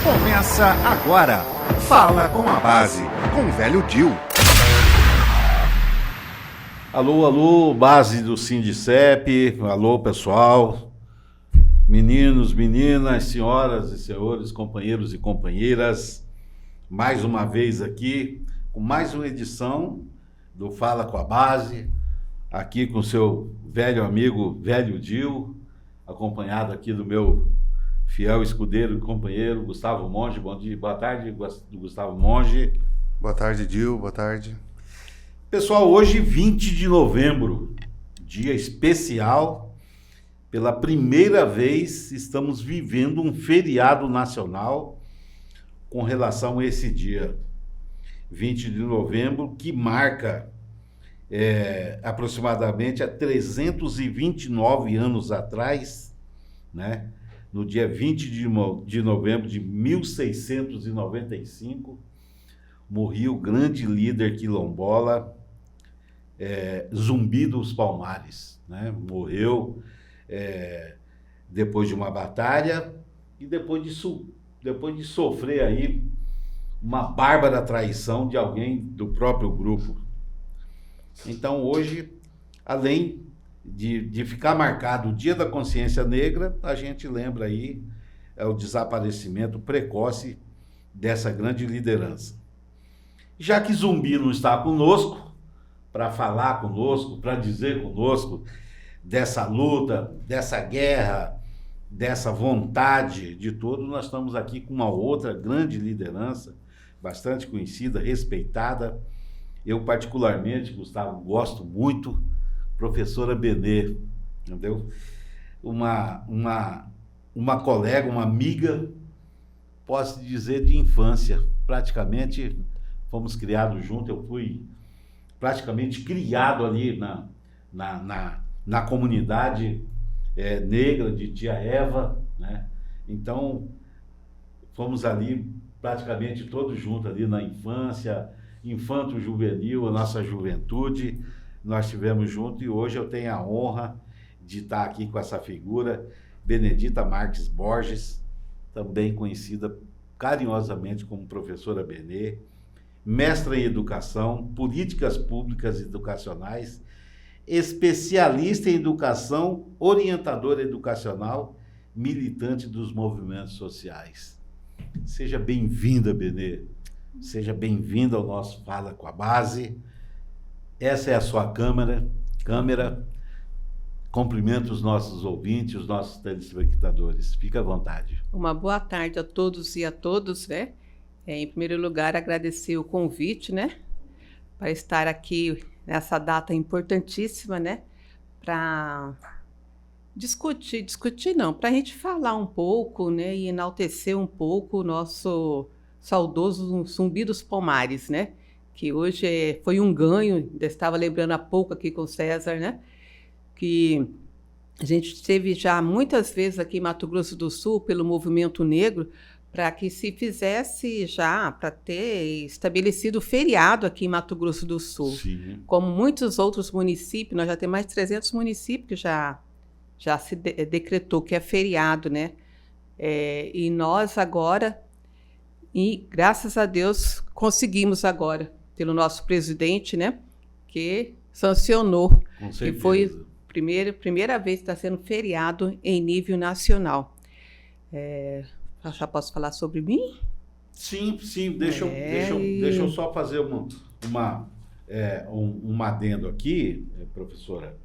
Começa agora. Fala com a Base, com o velho Dil. Alô, alô, base do Sindicep, alô pessoal, meninos, meninas, senhoras e senhores, companheiros e companheiras, mais uma vez aqui, com mais uma edição do Fala com a Base, aqui com seu velho amigo, velho Dil, acompanhado aqui do meu fiel escudeiro e companheiro, Gustavo Monge. Bom dia, boa tarde, Gustavo Monge. Boa tarde, Dil, boa tarde. Pessoal, hoje 20 de novembro, dia especial, pela primeira vez estamos vivendo um feriado nacional com relação a esse dia, 20 de novembro, que marca aproximadamente há 329 anos atrás, né? No dia 20 de novembro de 1695, morreu o grande líder quilombola, Zumbi dos Palmares, né? Morreu depois de uma batalha e depois de sofrer aí uma bárbara traição de alguém do próprio grupo. Então hoje, além de ficar marcado o Dia da Consciência Negra, a gente lembra aí o desaparecimento precoce dessa grande liderança. Já que Zumbi não está conosco, para falar conosco, para dizer conosco dessa luta, dessa guerra, dessa vontade de tudo, nós estamos aqui com uma outra grande liderança, bastante conhecida, respeitada. Eu particularmente, Gustavo, gosto muito, professora Benê, entendeu? Uma colega, uma amiga, posso dizer, de infância. Praticamente fomos criados juntos, eu fui praticamente criado ali na comunidade negra de Tia Eva, né? Então, fomos ali praticamente todos juntos ali na infância, infanto-juvenil, a nossa juventude, nós estivemos juntos e hoje eu tenho a honra de estar aqui com essa figura, Benedita Marques Borges, também conhecida carinhosamente como professora Benê, mestra em educação, políticas públicas educacionais, especialista em educação, orientadora educacional, militante dos movimentos sociais. Seja bem-vinda, Benê. Seja bem-vinda ao nosso Fala com a Base. Essa é a sua câmera. Cumprimento os nossos ouvintes, os nossos telespectadores. Fique à vontade. Uma boa tarde a todos e a todas, né? Em primeiro lugar, agradecer o convite, né? Para estar aqui nessa data importantíssima, né? Para discutir não, para a gente falar um pouco, né? E enaltecer um pouco o nosso saudoso Zumbi dos Palmares, né? Que hoje foi um ganho, ainda estava lembrando há pouco aqui com o César, né? Que a gente esteve já muitas vezes aqui em Mato Grosso do Sul pelo movimento negro para que se fizesse já, para ter estabelecido feriado aqui em Mato Grosso do Sul. Sim. Como muitos outros municípios, nós já temos mais de 300 municípios que já se decretou que é feriado, né? E nós agora, e graças a Deus, conseguimos agora, pelo nosso presidente, né? Que sancionou. Com certeza. E foi primeira vez que está sendo feriado em nível nacional. Já posso falar sobre mim? Sim. Deixa eu só fazer um adendo aqui, professora,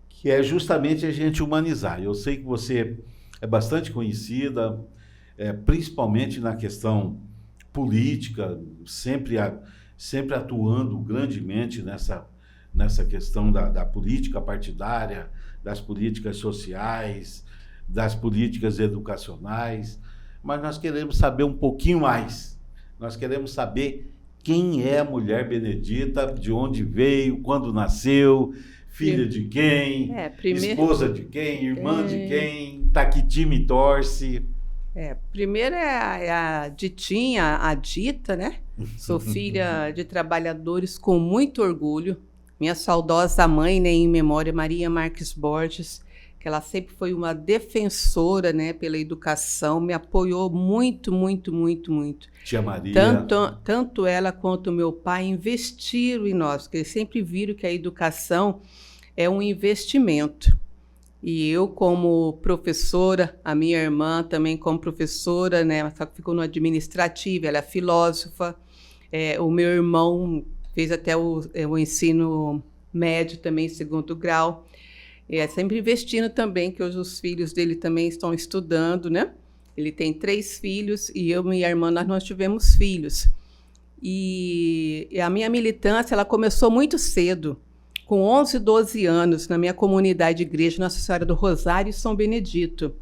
que é justamente a gente humanizar. Eu sei que você é bastante conhecida, principalmente na questão política, sempre atuando grandemente nessa questão da política partidária, das políticas sociais, das políticas educacionais, mas nós queremos saber um pouquinho mais. Nós queremos saber quem é a mulher Benedita, de onde veio, quando nasceu, filha de quem, esposa de quem, irmã de quem, tá que time torce. Primeiro é a Ditinha, a Dita, né? Sou filha de trabalhadores com muito orgulho. Minha saudosa mãe, né, em memória, Maria Marques Borges, que ela sempre foi uma defensora, né, pela educação, me apoiou muito, muito, muito, muito. Tia Maria. Tanto ela quanto meu pai investiram em nós, porque eles sempre viram que a educação é um investimento. E eu, como professora, a minha irmã também como professora, né, só que ficou no administrativo, ela é filósofa. O meu irmão fez até o ensino médio também, segundo grau. Sempre investindo também, que hoje os filhos dele também estão estudando, né? Ele tem 3 filhos e eu e minha irmã, nós tivemos filhos. E a minha militância, ela começou muito cedo, com 11, 12 anos, na minha comunidade de igreja, Nossa Senhora do Rosário e São Benedito,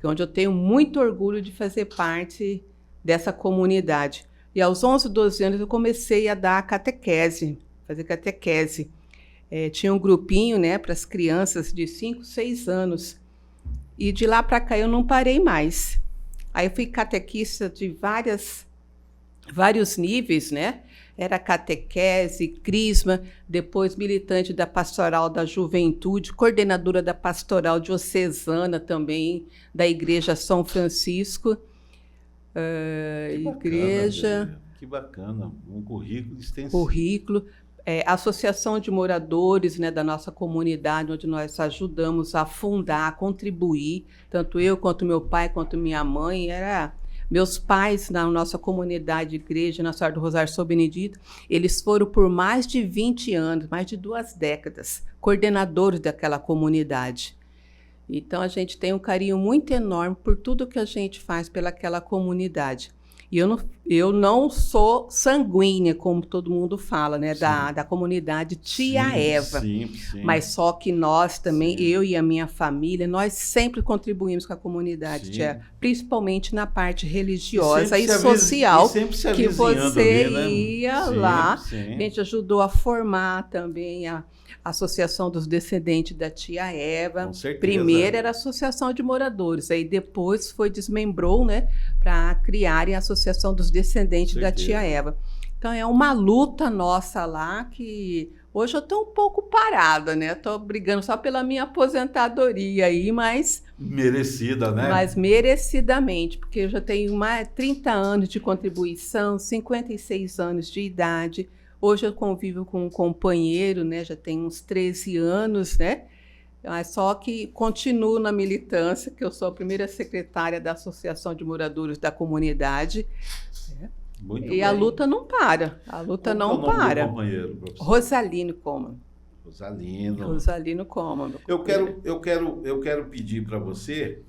onde eu tenho muito orgulho de fazer parte dessa comunidade. E aos 11, 12 anos eu comecei a dar catequese, fazer catequese. Tinha um grupinho, né, para as crianças de 5, 6 anos. E de lá para cá eu não parei mais. Aí eu fui catequista de vários níveis, né? Era catequese, crisma, depois militante da Pastoral da Juventude, coordenadora da Pastoral Diocesana também, da Igreja São Francisco. Que bacana, um currículo extensivo. Currículo. Associação de moradores, né, da nossa comunidade, onde nós ajudamos a fundar, a contribuir, tanto eu quanto meu pai, quanto minha mãe. Meus pais, na nossa comunidade de igreja, Nossa Senhora do Rosário São Benedito, eles foram por mais de 20 anos, mais de 2 décadas, coordenadores daquela comunidade. Então, a gente tem um carinho muito enorme por tudo que a gente faz pelaquela comunidade. E eu não sou sanguínea, como todo mundo fala, né? Da comunidade Tia Eva. Sim. Mas só que nós também, Sim. Eu e a minha família, nós sempre contribuímos com a comunidade Tia Eva, principalmente na parte religiosa e social, que você ali, né? ia lá. A gente ajudou a formar também a Associação dos Descendentes da Tia Eva. Com certeza. Primeiro era a Associação de Moradores, aí depois desmembrou, né, para criarem a Associação dos Descendentes da Tia Eva. Então é uma luta nossa lá que hoje eu estou um pouco parada, né? Estou brigando só pela minha aposentadoria aí, mas merecida, né? Mas merecidamente, porque eu já tenho mais de 30 anos de contribuição, 56 anos de idade. Hoje eu convivo com um companheiro, né? Já tem uns 13 anos, né? Mas só que continuo na militância, que eu sou a primeira secretária da Associação de Moradores da Comunidade. Muito e bem. A luta não para. A luta não para. Qual é o nome do companheiro, professor? Rosalino Coman. Rosalino Coman. Eu quero pedir para você,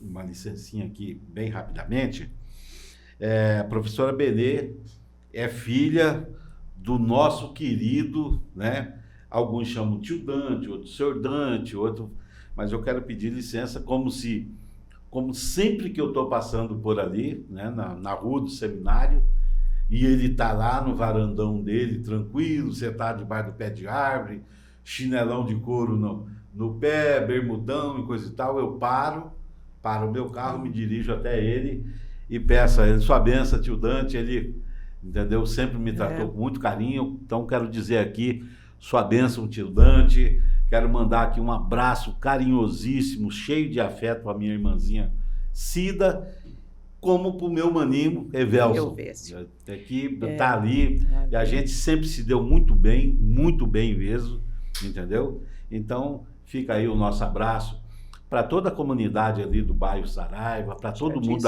uma licencinha aqui, bem rapidamente. A professora Benê é filha do nosso querido, né? Alguns chamam tio Dante, outros senhor Dante, mas eu quero pedir licença como sempre que eu estou passando por ali, né, na rua do seminário, e ele está lá no varandão dele, tranquilo, sentado debaixo do pé de árvore, chinelão de couro no pé, bermudão e coisa e tal, eu paro o meu carro, me dirijo até ele e peço a ele, sua bênção, tio Dante. Ele, entendeu, sempre me tratou com muito carinho, então quero dizer aqui, sua bênção, tio Dante. Quero mandar aqui um abraço carinhosíssimo, cheio de afeto para a minha irmãzinha Cida, como para o meu maninho Evelson. Que está ali, e a gente sempre se deu muito bem mesmo, entendeu? Então, fica aí o nosso abraço para toda a comunidade ali do bairro Saraiva, para todo mundo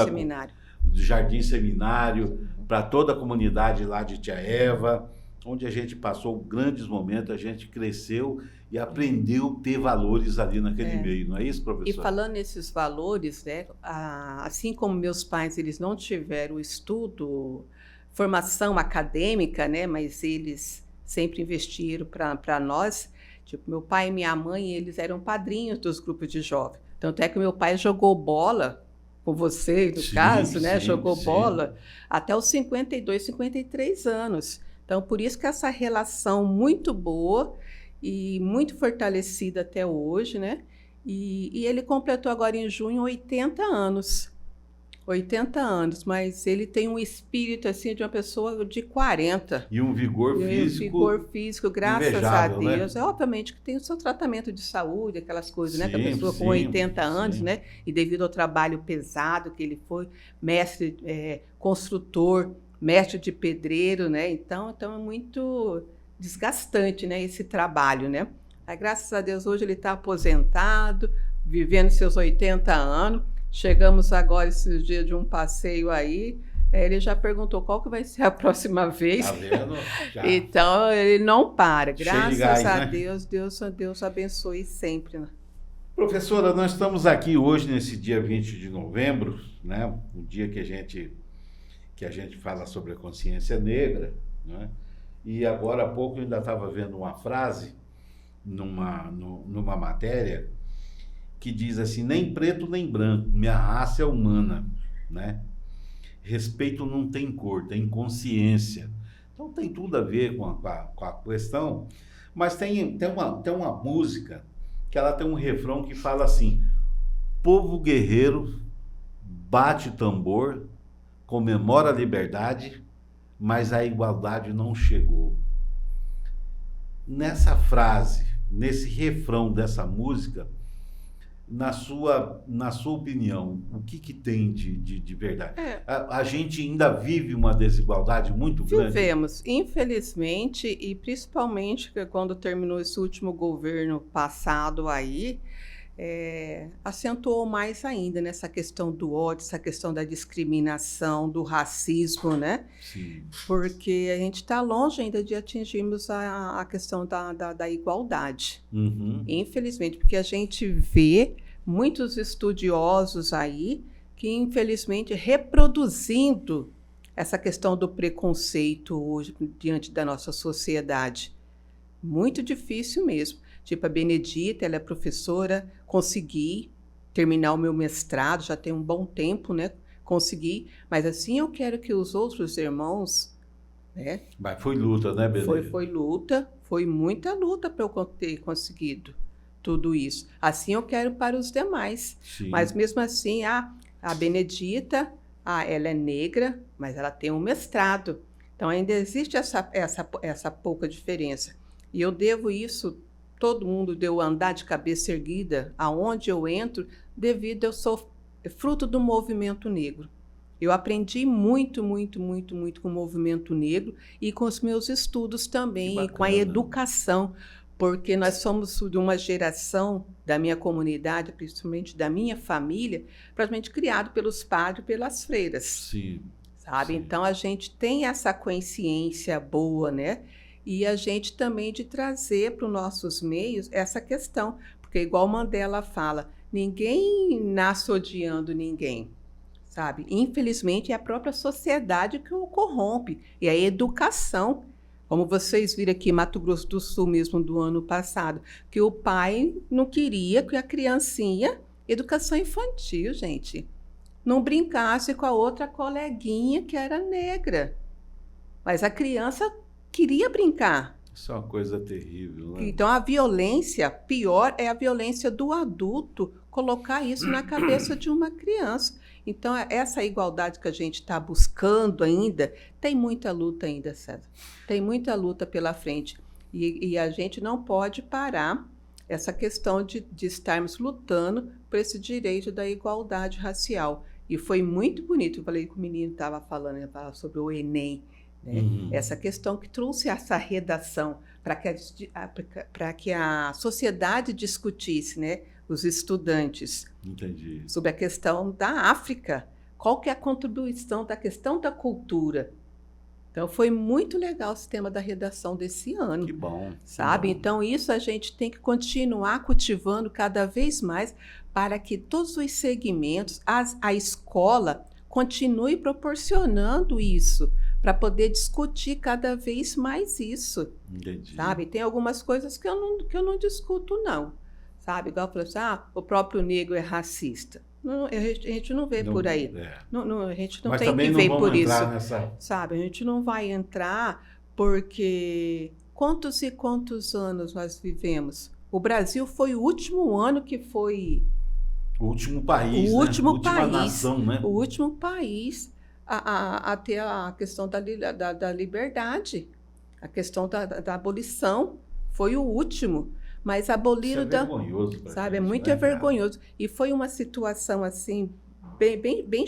do Jardim Seminário, para toda a comunidade lá de Tia Eva, onde a gente passou grandes momentos, a gente cresceu e aprendeu a ter valores ali naquele meio, não é isso, professor? E falando nesses valores, né, assim como meus pais, eles não tiveram estudo, formação acadêmica, né, mas eles sempre investiram para nós. Tipo, meu pai e minha mãe, eles eram padrinhos dos grupos de jovens. Tanto é que meu pai jogou bola com você, no caso, né, jogou bola até os 52, 53 anos. Então, por isso que essa relação muito boa e muito fortalecida até hoje, né? E ele completou agora em junho 80 anos. 80 anos, mas ele tem um espírito assim de uma pessoa de 40. E um vigor físico, graças invejável, a Deus. né? É, obviamente que tem o seu tratamento de saúde, aquelas coisas, né? Que a Sim, pessoa com sim, 80 anos, sim. né? E devido ao trabalho pesado que ele foi, mestre construtor, mestre de pedreiro, né? Então é muito desgastante, né? Esse trabalho, né? Aí, graças a Deus, hoje ele está aposentado, vivendo seus 80 anos. Chegamos agora esses dias de um passeio aí, ele já perguntou qual que vai ser a próxima vez. Tá vendo? Já. Então, ele não para. Cheio de Graças gás, a né? Deus abençoe sempre. Né? Professora, nós estamos aqui hoje, nesse dia 20 de novembro, né? O dia que a gente fala sobre a consciência negra, né? E agora há pouco eu ainda estava vendo uma frase numa matéria que diz assim: nem preto nem branco, minha raça é humana, né? Respeito não tem cor, tem consciência. Então tem tudo a ver com a questão, mas tem uma música que ela tem um refrão que fala assim: povo guerreiro, bate tambor, comemora a liberdade, mas a igualdade não chegou. Nessa frase, nesse refrão dessa música, na sua opinião, o que tem de verdade? A gente ainda vive uma desigualdade muito grande? Vivemos, infelizmente, e principalmente quando terminou esse último governo passado aí, acentuou mais ainda nessa questão do ódio, essa questão da discriminação, do racismo, né? Sim. Porque a gente está longe ainda de atingirmos a questão da igualdade. Uhum. Infelizmente, porque a gente vê muitos estudiosos aí que, infelizmente, reproduzindo essa questão do preconceito hoje diante da nossa sociedade. Muito difícil mesmo. Tipo, a Benedita, ela é professora, consegui terminar o meu mestrado, já tem um bom tempo, né? Consegui, mas assim eu quero que os outros irmãos, né? Mas foi luta, né, Benedita? Foi luta, foi muita luta para eu ter conseguido tudo isso. Assim eu quero para os demais. Sim. Mas mesmo assim, a Benedita, ela é negra, mas ela tem um mestrado. Então ainda existe essa pouca diferença. E eu devo isso, todo mundo deu andar de cabeça erguida, aonde eu entro, devido eu sou fruto do movimento negro. Eu aprendi muito, muito, muito, muito com o movimento negro e com os meus estudos também, e com a educação, porque nós somos de uma geração da minha comunidade, principalmente da minha família, praticamente criado pelos padres e pelas freiras. Sim. Sabe? Sim. Então a gente tem essa consciência boa, né? E a gente também de trazer para os nossos meios essa questão, porque igual Mandela fala, ninguém nasce odiando ninguém, sabe? Infelizmente é a própria sociedade que o corrompe, e a educação, como vocês viram aqui em Mato Grosso do Sul mesmo do ano passado, que o pai não queria que a criancinha, educação infantil, gente, não brincasse com a outra coleguinha que era negra, mas a criança queria brincar. Isso é uma coisa terrível, né? Então, a violência, pior é a violência do adulto, colocar isso na cabeça de uma criança. Então, essa igualdade que a gente está buscando ainda, tem muita luta ainda, César. Tem muita luta pela frente. E a gente não pode parar essa questão de estarmos lutando por esse direito da igualdade racial. E foi muito bonito. Eu falei que o menino estava falando sobre o Enem, né? Uhum. Essa questão que trouxe essa redação para que a sociedade discutisse, né? Os estudantes. Entendi. Sobre a questão da África. Qual que é a contribuição da questão da cultura? Então, foi muito legal o sistema da redação desse ano. Que bom. Sabe? Que bom. Então, isso a gente tem que continuar cultivando cada vez mais para que todos os segmentos, a escola, continue proporcionando isso, para poder discutir cada vez mais isso. Entendi. Sabe? Tem algumas coisas que eu não discuto, não. Sabe? Igual eu falei assim, o próprio negro é racista. Não, a gente não vê por aí. A gente não Mas tem também que ver não por vamos isso. entrar nessa... Sabe? A gente não vai entrar porque quantos e quantos anos nós vivemos? O Brasil foi o último ano que foi O último país, O né? último Última país, nação, né? o último país a ter a questão da liberdade, a questão da abolição, foi o último. Mas Isso aboliram é vergonhoso pra sabe, é gente, muito né, vergonhoso. E foi uma situação assim bem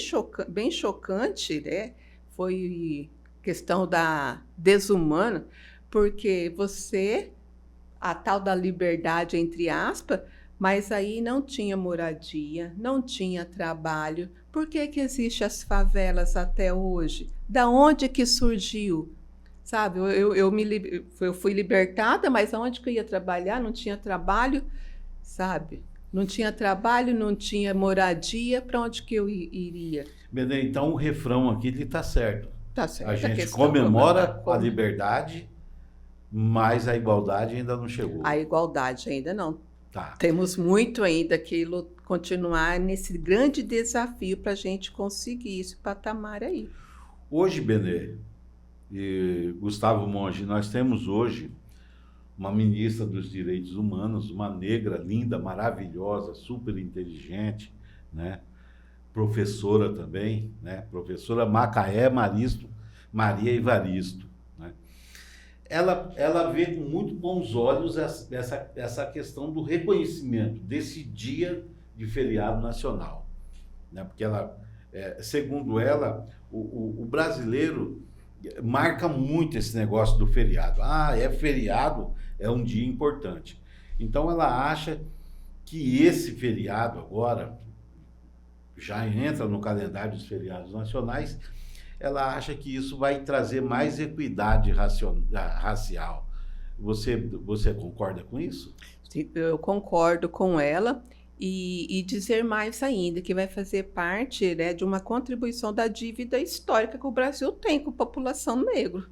chocante, né? Foi questão da desumana, porque a tal da liberdade, entre aspas, mas aí não tinha moradia, não tinha trabalho. Por que que existem as favelas até hoje? Da onde que surgiu? Sabe, eu fui libertada, mas aonde que eu ia trabalhar? Não tinha trabalho, sabe? Não tinha trabalho, não tinha moradia, para onde que eu iria? Benê, então o refrão aqui ele tá certo. Tá certo. A gente questão comemora a liberdade, mas a igualdade ainda não chegou. A igualdade ainda não. Tá. Temos muito ainda que continuar nesse grande desafio para a gente conseguir esse patamar aí. Hoje, Benê e Gustavo Monge, nós temos hoje uma ministra dos Direitos Humanos, uma negra linda, maravilhosa, super inteligente, né? Professora também, né? Professora Macaé Maria Evaristo, né? Ela vê com muito bons olhos essa questão do reconhecimento desse dia de feriado nacional, né? Porque segundo ela, o brasileiro marca muito esse negócio do feriado. Ah, é feriado, é um dia importante. Então ela acha que esse feriado agora já entra no calendário dos feriados nacionais. Ela acha que isso vai trazer mais equidade racial. Você concorda com isso? Sim, eu concordo com ela e dizer mais ainda, que vai fazer parte, né, de uma contribuição da dívida histórica que o Brasil tem com a população negra,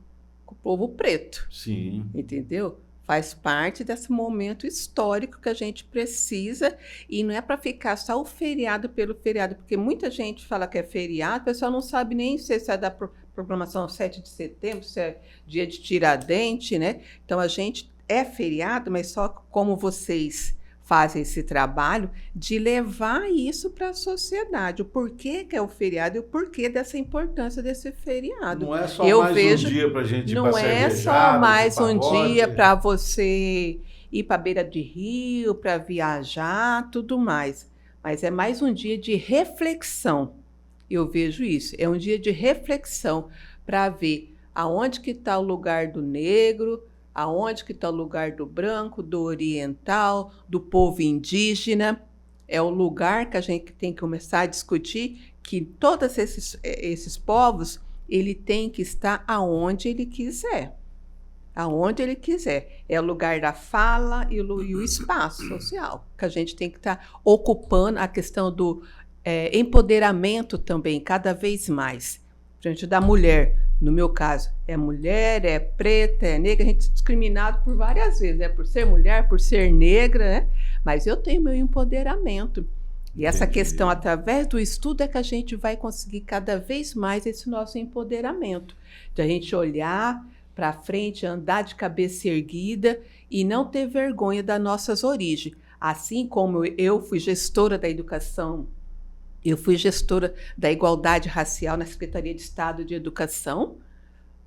com o povo preto. Sim. Entendeu? Faz parte desse momento histórico que a gente precisa, e não é para ficar só o feriado pelo feriado, porque muita gente fala que é feriado, o pessoal não sabe nem se é da programação 7 de setembro, se é dia de Tiradentes, né? Então a gente é feriado, mas só como vocês fazem esse trabalho de levar isso para a sociedade, o porquê que é o feriado e o porquê dessa importância desse feriado. Não é só mais um dia para a gente ir para Não é só mais um dia para você ir para a beira de rio, para viajar, tudo mais. Mas é mais um dia de reflexão. Eu vejo isso. É um dia de reflexão para ver aonde que está o lugar do negro, aonde que está o lugar do branco, do oriental, do povo indígena. É o lugar que a gente tem que começar a discutir, que todos esses povos, ele tem que estar aonde ele quiser. Aonde ele quiser. É o lugar da fala e o espaço social, que a gente tem que estar ocupando a questão do empoderamento também, cada vez mais. Diante da mulher. No meu caso, é mulher, é preta, é negra, a gente é discriminado por várias vezes, né? Por ser mulher, por ser negra, né? Mas eu tenho meu empoderamento. E essa questão, através do estudo, é que a gente vai conseguir cada vez mais esse nosso empoderamento. De a gente olhar para frente, andar de cabeça erguida e não ter vergonha das nossas origens. Assim como eu fui gestora da educação, eu fui gestora da igualdade racial na Secretaria de Estado de Educação,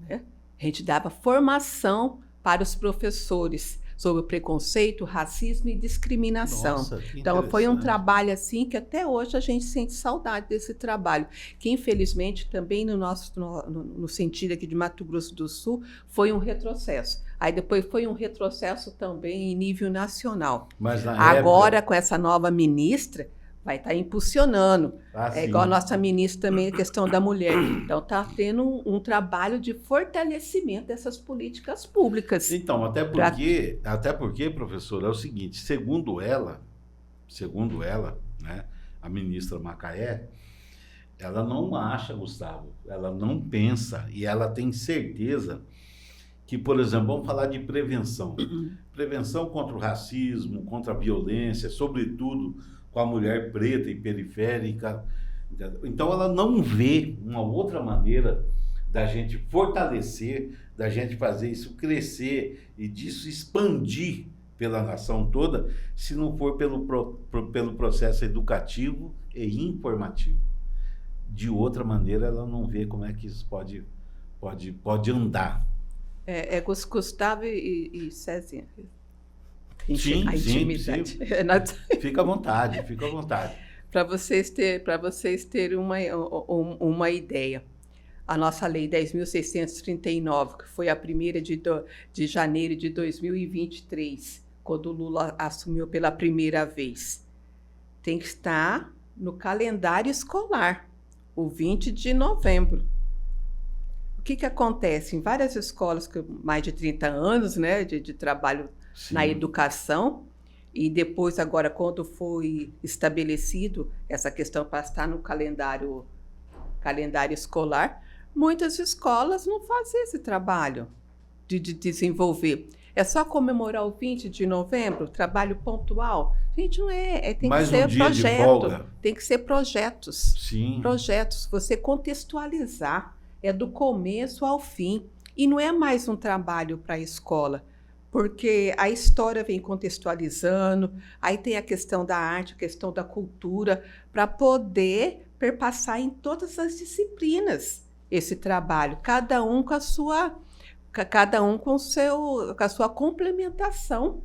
né? A gente dava formação para os professores sobre o preconceito, racismo e discriminação. Nossa, então, foi um trabalho assim que até hoje a gente sente saudade desse trabalho, que infelizmente também no sentido aqui de Mato Grosso do Sul foi um retrocesso. Aí depois foi um retrocesso também em nível nacional. Mas agora, com essa nova ministra, vai estar impulsionando. Igual a nossa ministra também, a questão da mulher. Então, está tendo um trabalho de fortalecimento dessas políticas públicas. Então, até porque, professor, é o seguinte, segundo ela, né, a ministra Macaé, ela não acha, Gustavo, ela não pensa e ela tem certeza que, por exemplo, vamos falar de prevenção. Prevenção contra o racismo, contra a violência, sobretudo com a mulher preta e periférica. Então, ela não vê uma outra maneira da gente fortalecer, da gente fazer isso crescer e disso expandir pela nação toda, se não for pelo processo educativo e informativo. De outra maneira, ela não vê como é que isso pode andar. Gustavo e Cezinha. Sim, A intimidade. sim. Fica à vontade, fica à vontade. Para vocês terem uma ideia, a nossa Lei 10.639, que foi a primeira de janeiro de 2023, quando o Lula assumiu pela primeira vez, tem que estar no calendário escolar, o 20 de novembro. O que acontece? Em várias escolas com mais de 30 anos, né, de trabalho Sim. na educação, e depois, agora, quando foi estabelecido essa questão para estar no calendário escolar, muitas escolas não fazem esse trabalho de desenvolver. É só comemorar o 20 de novembro, trabalho pontual. Gente, não é. Tem que ser projeto. Tem que ser projetos. Sim. Projetos, você contextualizar. É do começo ao fim. E não é mais um trabalho para a escola, porque a história vem contextualizando, aí tem a questão da arte, a questão da cultura, para poder perpassar em todas as disciplinas esse trabalho, cada um com a sua complementação,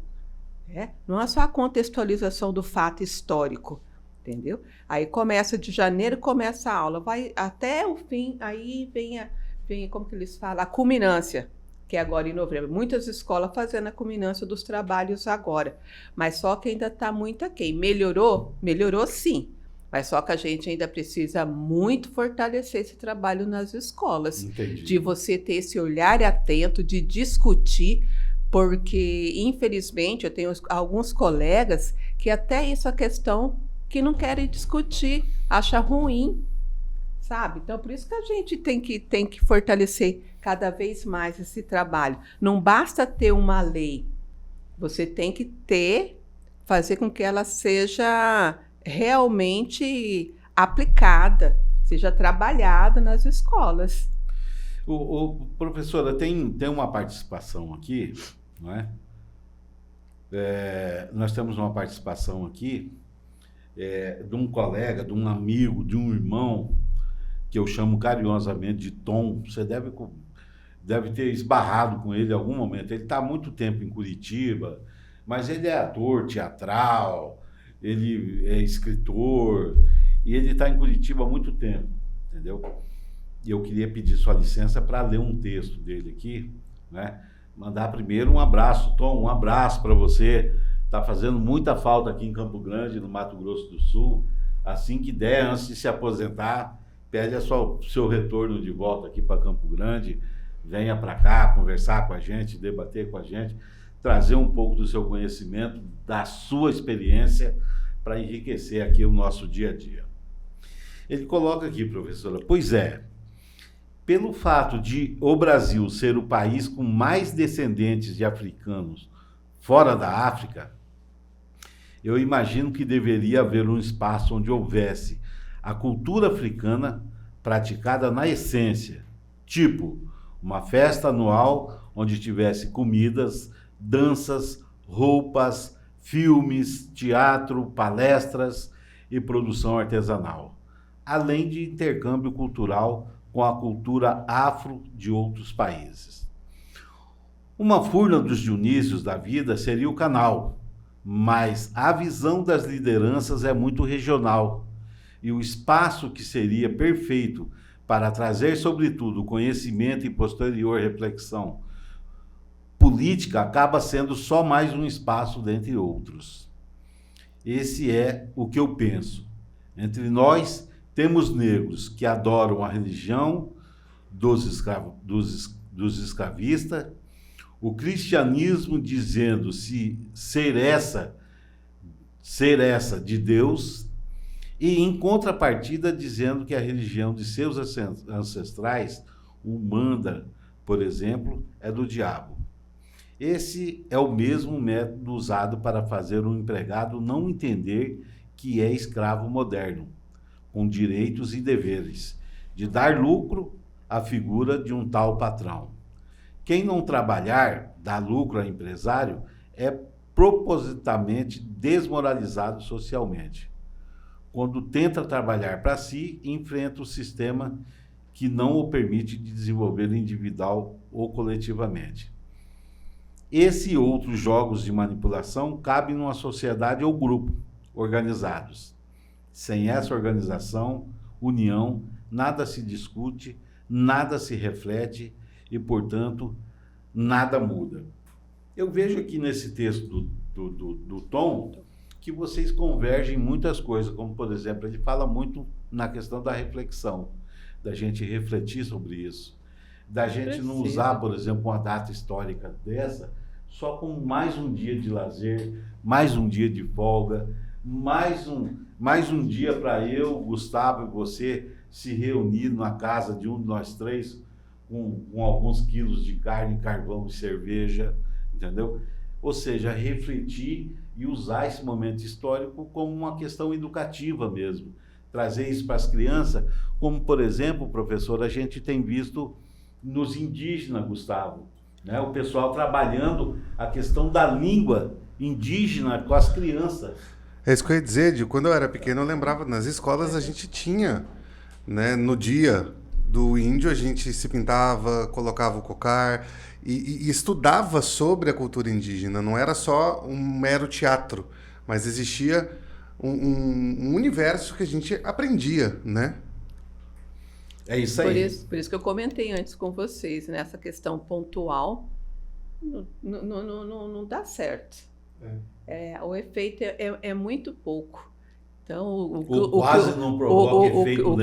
né? Não é só a contextualização do fato histórico, entendeu? Aí começa de janeiro, começa a aula, vai até o fim, aí vem como que eles falam, a culminância, que é agora em novembro. Muitas escolas fazendo a culminância dos trabalhos agora, mas só que ainda está muito aquém. Melhorou? Melhorou sim, mas só que a gente ainda precisa muito fortalecer esse trabalho nas escolas. Entendi. De você ter esse olhar atento, de discutir, porque, infelizmente, eu tenho alguns colegas que até isso é questão que não querem discutir, acham ruim, sabe? Então, por isso que a gente tem que fortalecer cada vez mais esse trabalho. Não basta ter uma lei, você tem que fazer com que ela seja realmente aplicada, seja trabalhada nas escolas. Professora, tem uma participação aqui, não é? Nós temos uma participação aqui de um colega, de um amigo, de um irmão, que eu chamo carinhosamente de Tom. Você deve ter esbarrado com ele em algum momento. Ele está há muito tempo em Curitiba, mas ele é ator teatral, ele é escritor, e ele está em Curitiba há muito tempo, entendeu? E eu queria pedir sua licença para ler um texto dele aqui, né? Mandar primeiro um abraço, Tom, um abraço para você. Está fazendo muita falta aqui em Campo Grande, no Mato Grosso do Sul. Assim que der, antes de se aposentar, pede seu retorno de volta aqui para Campo Grande. Venha para cá conversar com a gente, debater com a gente, trazer um pouco do seu conhecimento, da sua experiência, para enriquecer aqui o nosso dia a dia. Ele coloca aqui, professora, pois é, pelo fato de o Brasil ser o país com mais descendentes de africanos fora da África, eu imagino que deveria haver um espaço onde houvesse a cultura africana praticada na essência, tipo uma festa anual onde tivesse comidas, danças, roupas, filmes, teatro, palestras e produção artesanal, além de intercâmbio cultural com a cultura afro de outros países. Uma furna dos Dionísios da vida seria o canal, mas a visão das lideranças é muito regional, e o espaço que seria perfeito para trazer, sobretudo, conhecimento e posterior reflexão política acaba sendo só mais um espaço dentre outros. Esse é o que eu penso. Entre nós, temos negros que adoram a religião dos escravistas, o cristianismo dizendo-se ser essa de Deus, e em contrapartida dizendo que a religião de seus ancestrais, Umbanda, por exemplo, é do diabo. Esse é o mesmo método usado para fazer um empregado não entender que é escravo moderno, com direitos e deveres, de dar lucro à figura de um tal patrão. Quem não trabalhar, dá lucro ao empresário, é propositadamente desmoralizado socialmente. Quando tenta trabalhar para si, enfrenta o sistema que não o permite de desenvolver individual ou coletivamente. Esse e outros jogos de manipulação cabem numa sociedade ou grupo organizados. Sem essa organização, união, nada se discute, nada se reflete e, portanto, nada muda. Eu vejo aqui nesse texto do Tom que vocês convergem em muitas coisas, como, por exemplo, ele fala muito na questão da reflexão, da gente refletir sobre isso, da gente não usar, por exemplo, uma data histórica dessa só como mais um dia de lazer, mais um dia de folga, mais um dia para eu, Gustavo e você se reunir na casa de um de nós três com alguns quilos de carne, carvão e cerveja, entendeu? Ou seja, refletir e usar esse momento histórico como uma questão educativa mesmo. Trazer isso para as crianças, como, por exemplo, professor, a gente tem visto nos indígenas, Gustavo, né? O pessoal trabalhando a questão da língua indígena com as crianças. É isso que eu ia dizer, Dio. Quando eu era pequeno, eu lembrava, nas escolas a gente tinha, né, no dia do índio, a gente se pintava, colocava o cocar e estudava sobre a cultura indígena. Não era só um mero teatro, mas existia um universo que a gente aprendia, né? É isso aí. Por isso que eu comentei antes com vocês, né? Essa questão pontual não dá certo. O efeito é muito pouco. Então, o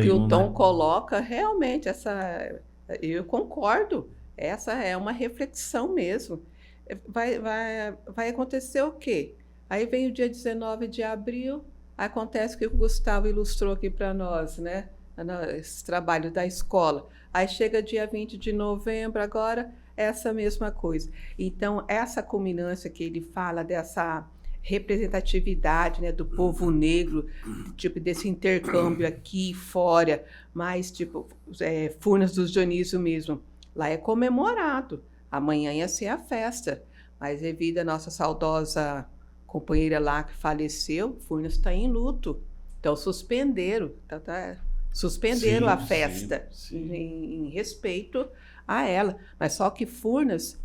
que o Tom coloca, realmente, eu concordo, essa é uma reflexão mesmo. Vai acontecer o quê? Aí vem o dia 19 de abril, acontece o que o Gustavo ilustrou aqui para nós, né? Esse trabalho da escola. Aí chega dia 20 de novembro, agora, essa mesma coisa. Então, essa culminância que ele fala dessa representatividade, né, do povo negro, tipo, desse intercâmbio aqui e fora, mas, tipo, Furnas dos Dionísio mesmo, lá é comemorado. Amanhã ia ser a festa, mas devido à nossa saudosa companheira lá que faleceu, Furnas está em luto. Então, suspenderam a festa em respeito a ela. Mas só que Furnas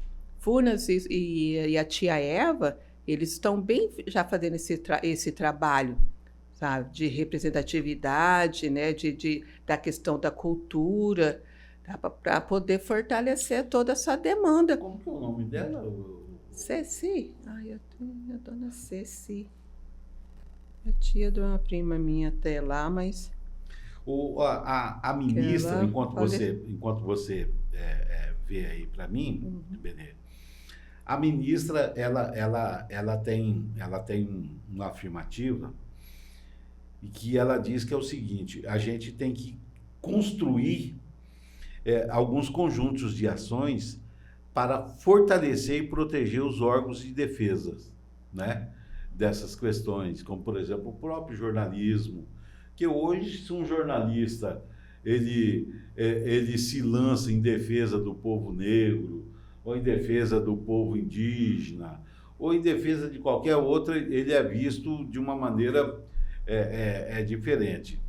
e a tia Eva, eles estão bem já fazendo esse trabalho, sabe, de representatividade, né, da questão da cultura, para poder fortalecer toda essa demanda. Como que é o nome dela? Ceci. Eu tenho a dona Ceci. A tia de uma prima minha até lá, mas... A ministra, enquanto você vê aí para mim, Benê, a ministra ela tem uma afirmativa e que ela diz que é o seguinte: a gente tem que construir alguns conjuntos de ações para fortalecer e proteger os órgãos de defesa, né, dessas questões, como, por exemplo, o próprio jornalismo, que hoje, se um jornalista ele se lança em defesa do povo negro, ou em defesa do povo indígena, ou em defesa de qualquer outra, ele é visto de uma maneira diferente.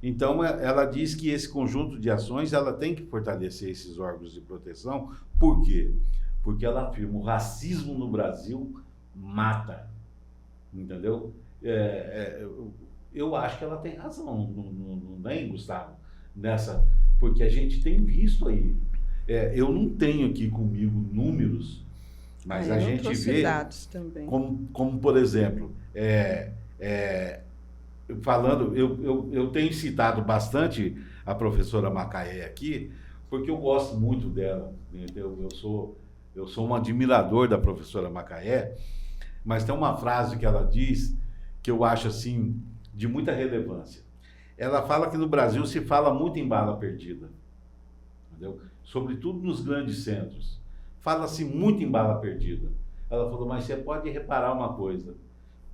Então, ela diz que esse conjunto de ações ela tem que fortalecer esses órgãos de proteção. Por quê? Porque ela afirma: o racismo no Brasil mata. Entendeu? Eu acho que ela tem razão, não tem, Gustavo? Porque a gente tem visto aí. Eu não tenho aqui comigo números, mas a gente vê dados também. Como por exemplo, falando, eu tenho citado bastante a professora Macaé aqui, porque eu gosto muito dela. Eu sou um admirador da professora Macaé, mas tem uma frase que ela diz que eu acho assim de muita relevância. Ela fala que no Brasil se fala muito em bala perdida, entendeu? Sobretudo nos grandes centros. Fala-se muito em bala perdida. Ela falou: mas você pode reparar uma coisa: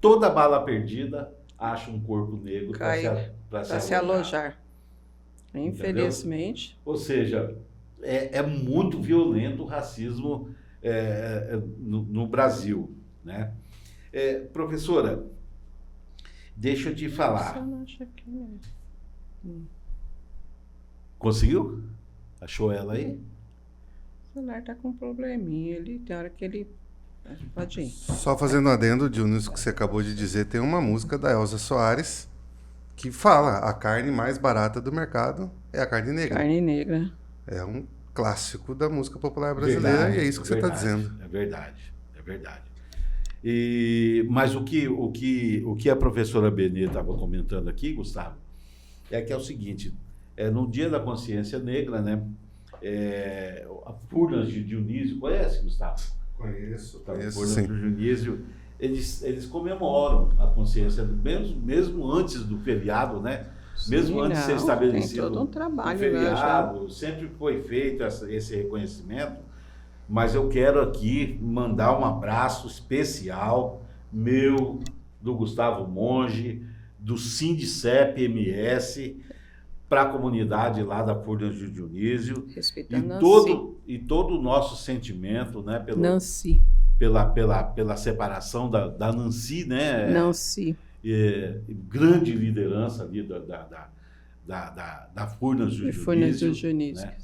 toda bala perdida acha um corpo negro para se alojar. Infelizmente. Entendeu? Ou seja, é muito violento o racismo no Brasil, né? Professora, deixa eu te falar. Conseguiu? Achou ela aí? O celular tá com um probleminha ali, tem hora que ele... Pode ir. Só fazendo um adendo, Júnior, que você acabou de dizer, tem uma música da Elza Soares que fala: a carne mais barata do mercado é a carne negra. Carne negra. É um clássico da música popular brasileira, verdade, e é isso que você está dizendo. É verdade, é verdade. Mas o que a professora Benê estava comentando aqui, Gustavo, é que é o seguinte: no Dia da Consciência Negra, né, a Furnas de Dionísio, conhece, Gustavo? Conheço, Furnas sim. de Dionísio, eles comemoram a consciência, mesmo antes do feriado, né? Sim, mesmo antes de ser estabelecido tem todo um trabalho, feriado, né, sempre foi feito esse reconhecimento, mas eu quero aqui mandar um abraço especial meu, do Gustavo Monge, do Sindicep-MS, para a comunidade lá da Furnas de Dionísio, e todo o nosso sentimento, né, Nancy. Pela separação da Nancy, né? Nancy. Grande liderança ali da Furnas de Dionísio. Né?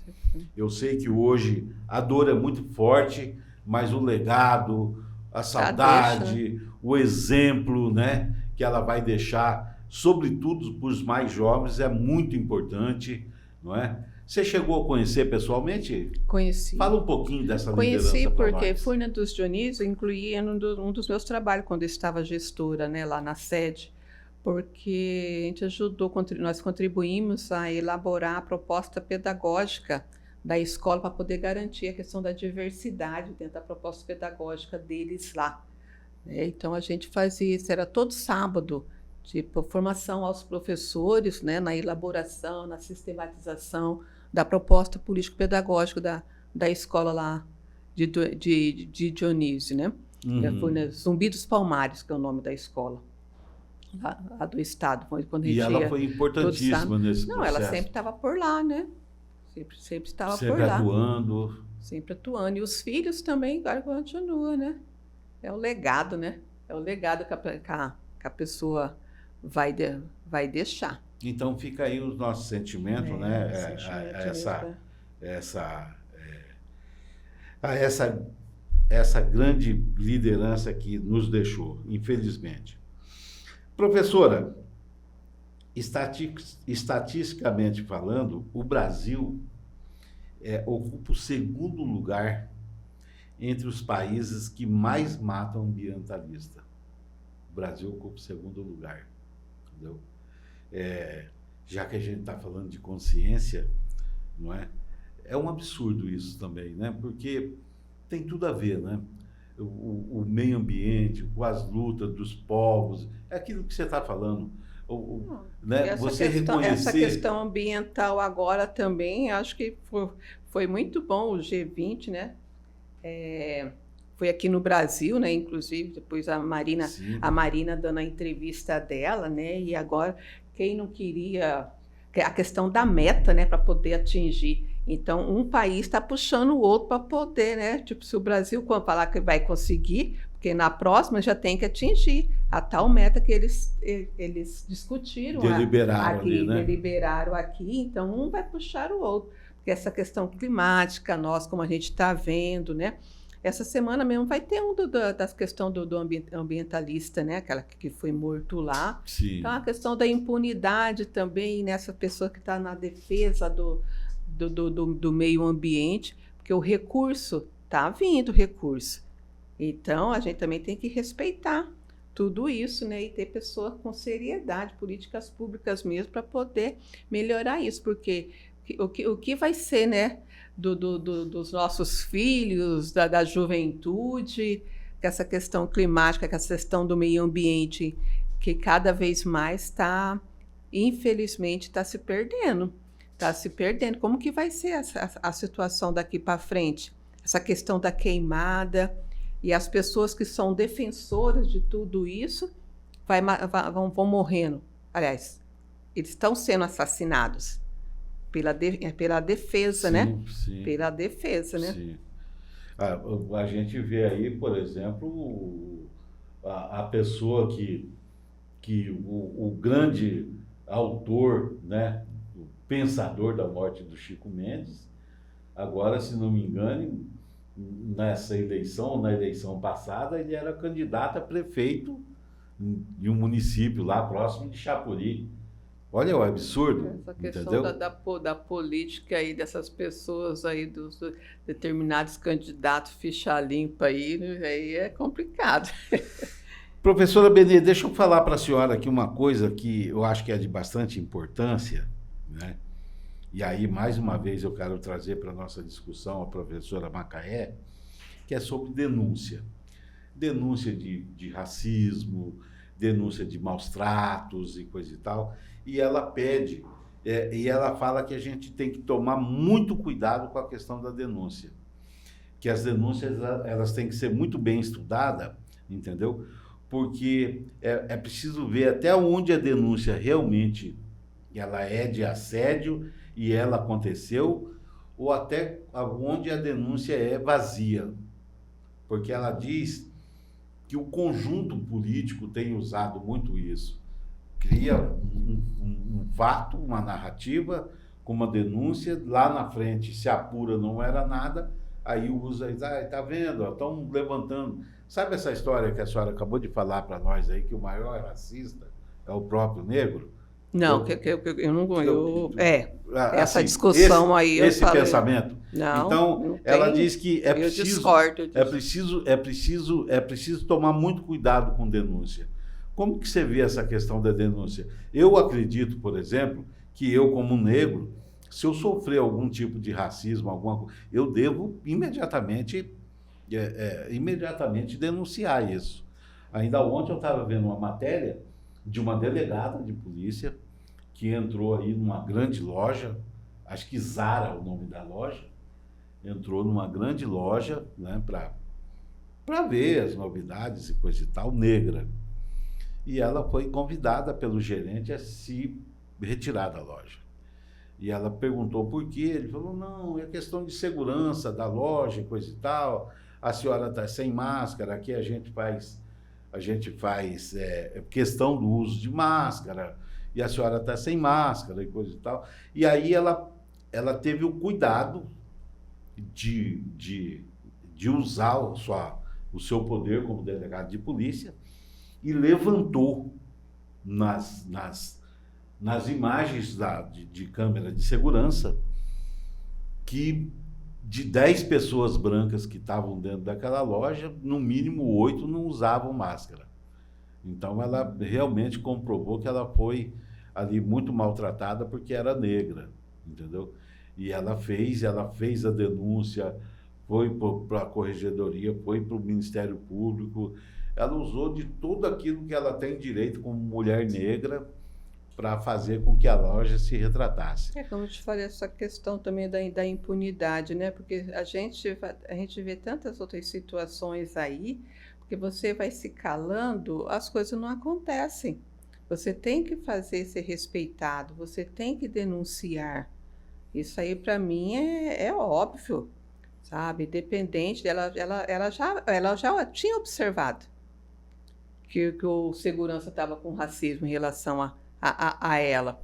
Eu sei que hoje a dor é muito forte, mas o legado, a saudade, o exemplo, né, que ela vai deixar, sobretudo para os mais jovens, é muito importante, não é? Você chegou a conhecer pessoalmente? Conheci. Fala um pouquinho dessa liderança. Conheci porque Furnas dos Dionísio incluía um dos meus trabalhos quando eu estava gestora, né, lá na sede, porque a gente ajudou, nós contribuímos a elaborar a proposta pedagógica da escola para poder garantir a questão da diversidade dentro da proposta pedagógica deles lá. Então a gente fazia isso, era todo sábado, tipo, formação aos professores, né, na elaboração, na sistematização da proposta político-pedagógica da escola lá de Dionísio, né? Uhum. Zumbi dos Palmares, que é o nome da escola, lá do estado. Quando ela foi importantíssima nesse processo. Não, ela sempre estava por lá, né? Sempre estava por lá. Sempre atuando. E os filhos também, agora continuam, né? É o legado, né? É o legado que a pessoa vai deixar. Então fica aí o nosso sentimento, né? Essa grande liderança que nos deixou, infelizmente. Professora, estatisticamente falando, o Brasil ocupa o segundo lugar entre os países que mais matam ambientalistas. O Brasil ocupa o segundo lugar, entendeu? Já que a gente está falando de consciência, não é? É um absurdo isso também, né? Porque tem tudo a ver, né? O meio ambiente, com as lutas dos povos, é aquilo que você está falando. Né? Essa questão ambiental agora também, acho que foi muito bom o G20, né? Foi aqui no Brasil, né? Inclusive, depois a Marina dando a entrevista dela, né? E agora, quem não queria... A questão da meta, né? Para poder atingir. Então, um país está puxando o outro para poder, né? Tipo, se o Brasil falar que vai conseguir, porque na próxima já tem que atingir a tal meta que eles discutiram. Deliberaram aqui, né? Deliberaram aqui, então um vai puxar o outro. Porque essa questão climática, nós, como a gente está vendo, né? Essa semana mesmo vai ter das questão do ambientalista, né? Aquela que foi morto lá. Sim. Então, a questão da impunidade também, nessa pessoa que está na defesa do meio ambiente, porque o recurso está vindo, recurso. Então, a gente também tem que respeitar tudo isso, né? E ter pessoas com seriedade, políticas públicas mesmo, para poder melhorar isso, porque o que vai ser, né? Dos nossos filhos, da juventude, com essa questão climática, com essa questão do meio ambiente, que cada vez mais está, infelizmente, está se perdendo. Está se perdendo. Como que vai ser a situação daqui para frente? Essa questão da queimada, e as pessoas que são defensoras de tudo isso vão morrendo. Aliás, eles estão sendo assassinados pela defesa, sim, né? Sim. Pela defesa, né? Sim. A gente vê aí, por exemplo, a pessoa que o grande autor, né, o pensador da morte do Chico Mendes, agora, se não me engano, nessa eleição, na eleição passada, ele era candidato a prefeito de um município lá próximo de Chapuri. Olha o absurdo, Essa questão entendeu? da política aí, dessas pessoas aí, dos determinados candidatos ficha limpa aí é complicado. Professora Benê, deixa eu falar para a senhora aqui uma coisa que eu acho que é de bastante importância, né? E aí, mais uma vez, eu quero trazer para a nossa discussão a professora Macaé, que é sobre denúncia. Denúncia de racismo, denúncia de maus tratos e coisa e tal. E ela pede, e ela fala que a gente tem que tomar muito cuidado com a questão da denúncia. Que as denúncias, elas têm que ser muito bem estudadas, entendeu? Porque é preciso ver até onde a denúncia realmente ela é de assédio e ela aconteceu, ou até onde a denúncia é vazia. Porque ela diz que o conjunto político tem usado muito isso. Cria um fato, uma narrativa, com uma denúncia, lá na frente se apura, não era nada, aí usa, tá vendo, estão levantando. Sabe essa história que a senhora acabou de falar para nós aí, que o maior racista é o próprio negro? Não, eu não. Essa Assim, discussão aí. Esse pensamento. Não, então, não ela tem, diz que é preciso. Eu discordo disso. É preciso tomar muito cuidado com denúncia. Como que você vê essa questão da denúncia? Eu acredito, por exemplo, que eu, como negro, se eu sofrer algum tipo de racismo, eu devo imediatamente denunciar isso. Ainda ontem eu estava vendo uma matéria de uma delegada de polícia que entrou aí numa grande loja, acho que Zara é o nome da loja, entrou numa grande loja, né, para ver as novidades e coisa e tal, negra. E ela foi convidada pelo gerente a se retirar da loja. E ela perguntou por quê. Ele falou, não, é questão de segurança da loja e coisa e tal. A senhora está sem máscara, aqui a gente faz questão do uso de máscara, e a senhora está sem máscara e coisa e tal. E aí ela teve o cuidado de usar o seu poder como delegado de polícia e levantou nas imagens de câmera de segurança que de 10 pessoas brancas que estavam dentro daquela loja, no mínimo 8 não usavam máscara. Então ela realmente comprovou que ela foi ali muito maltratada porque era negra, entendeu? E ela fez a denúncia, foi para a corregedoria, foi para o Ministério Público, ela usou de tudo aquilo que ela tem direito como mulher negra para fazer com que a loja se retratasse. Como eu te falei, essa questão também da impunidade, né? Porque a gente vê tantas outras situações aí, porque você vai se calando, as coisas não acontecem. Você tem que ser respeitado, você tem que denunciar. Isso aí, para mim, é óbvio, sabe? Dependente dela, ela já tinha observado que o segurança estava com racismo em relação a ela.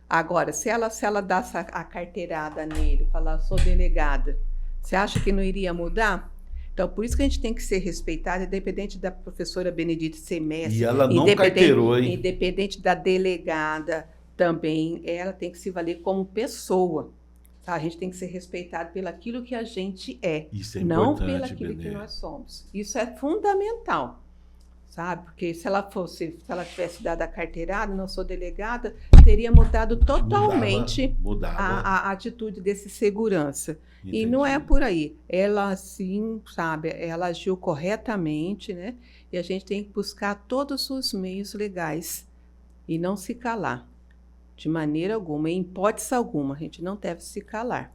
Agora, se ela dá a carteirada nele, falar, sou delegada, você acha que não iria mudar? Então, por isso que a gente tem que ser respeitado, independente da professora Benedita ser mestre. E ela não carteirou, hein? Independente da delegada, também, ela tem que se valer como pessoa. Tá? A gente tem que ser respeitado pelaquilo que a gente é, não pelaquilo que nós somos. Isso é fundamental. Sabe? Porque se ela tivesse dado a carteirada, não sou delegada, teria mudado totalmente a atitude desse segurança. Entendi. E não é por aí. Ela, sim, sabe, ela agiu corretamente, né? E a gente tem que buscar todos os meios legais e não se calar. De maneira alguma, em hipótese alguma, a gente não deve se calar.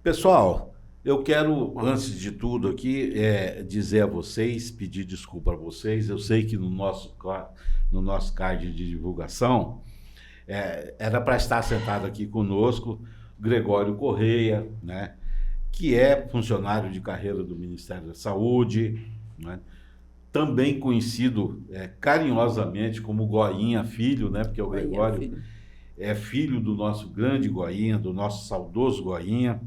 Pessoal, eu quero, antes de tudo aqui, dizer a vocês, pedir desculpa a vocês. Eu sei que no nosso card de divulgação era para estar sentado aqui conosco Gregório Correia, né, que é funcionário de carreira do Ministério da Saúde, né, também conhecido carinhosamente como Goinha Filho, né? Porque o Gregório é filho do nosso grande Goinha, do nosso saudoso Goinha.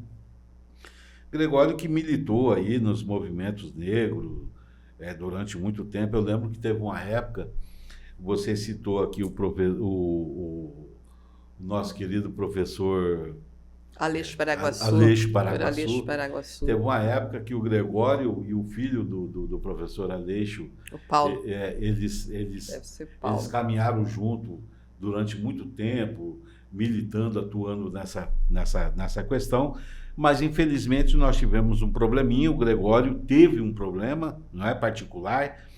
Gregório que militou aí nos movimentos negros durante muito tempo. Eu lembro que teve uma época, você citou aqui o nosso querido professor Aleixo Paraguaçu. Aleixo Paraguaçu. Teve uma época que o Gregório e o filho do professor Aleixo, o Paulo. Eles caminharam junto durante muito tempo, militando, atuando nessa questão, mas infelizmente nós tivemos um probleminha. O Gregório teve um problema, não é particular,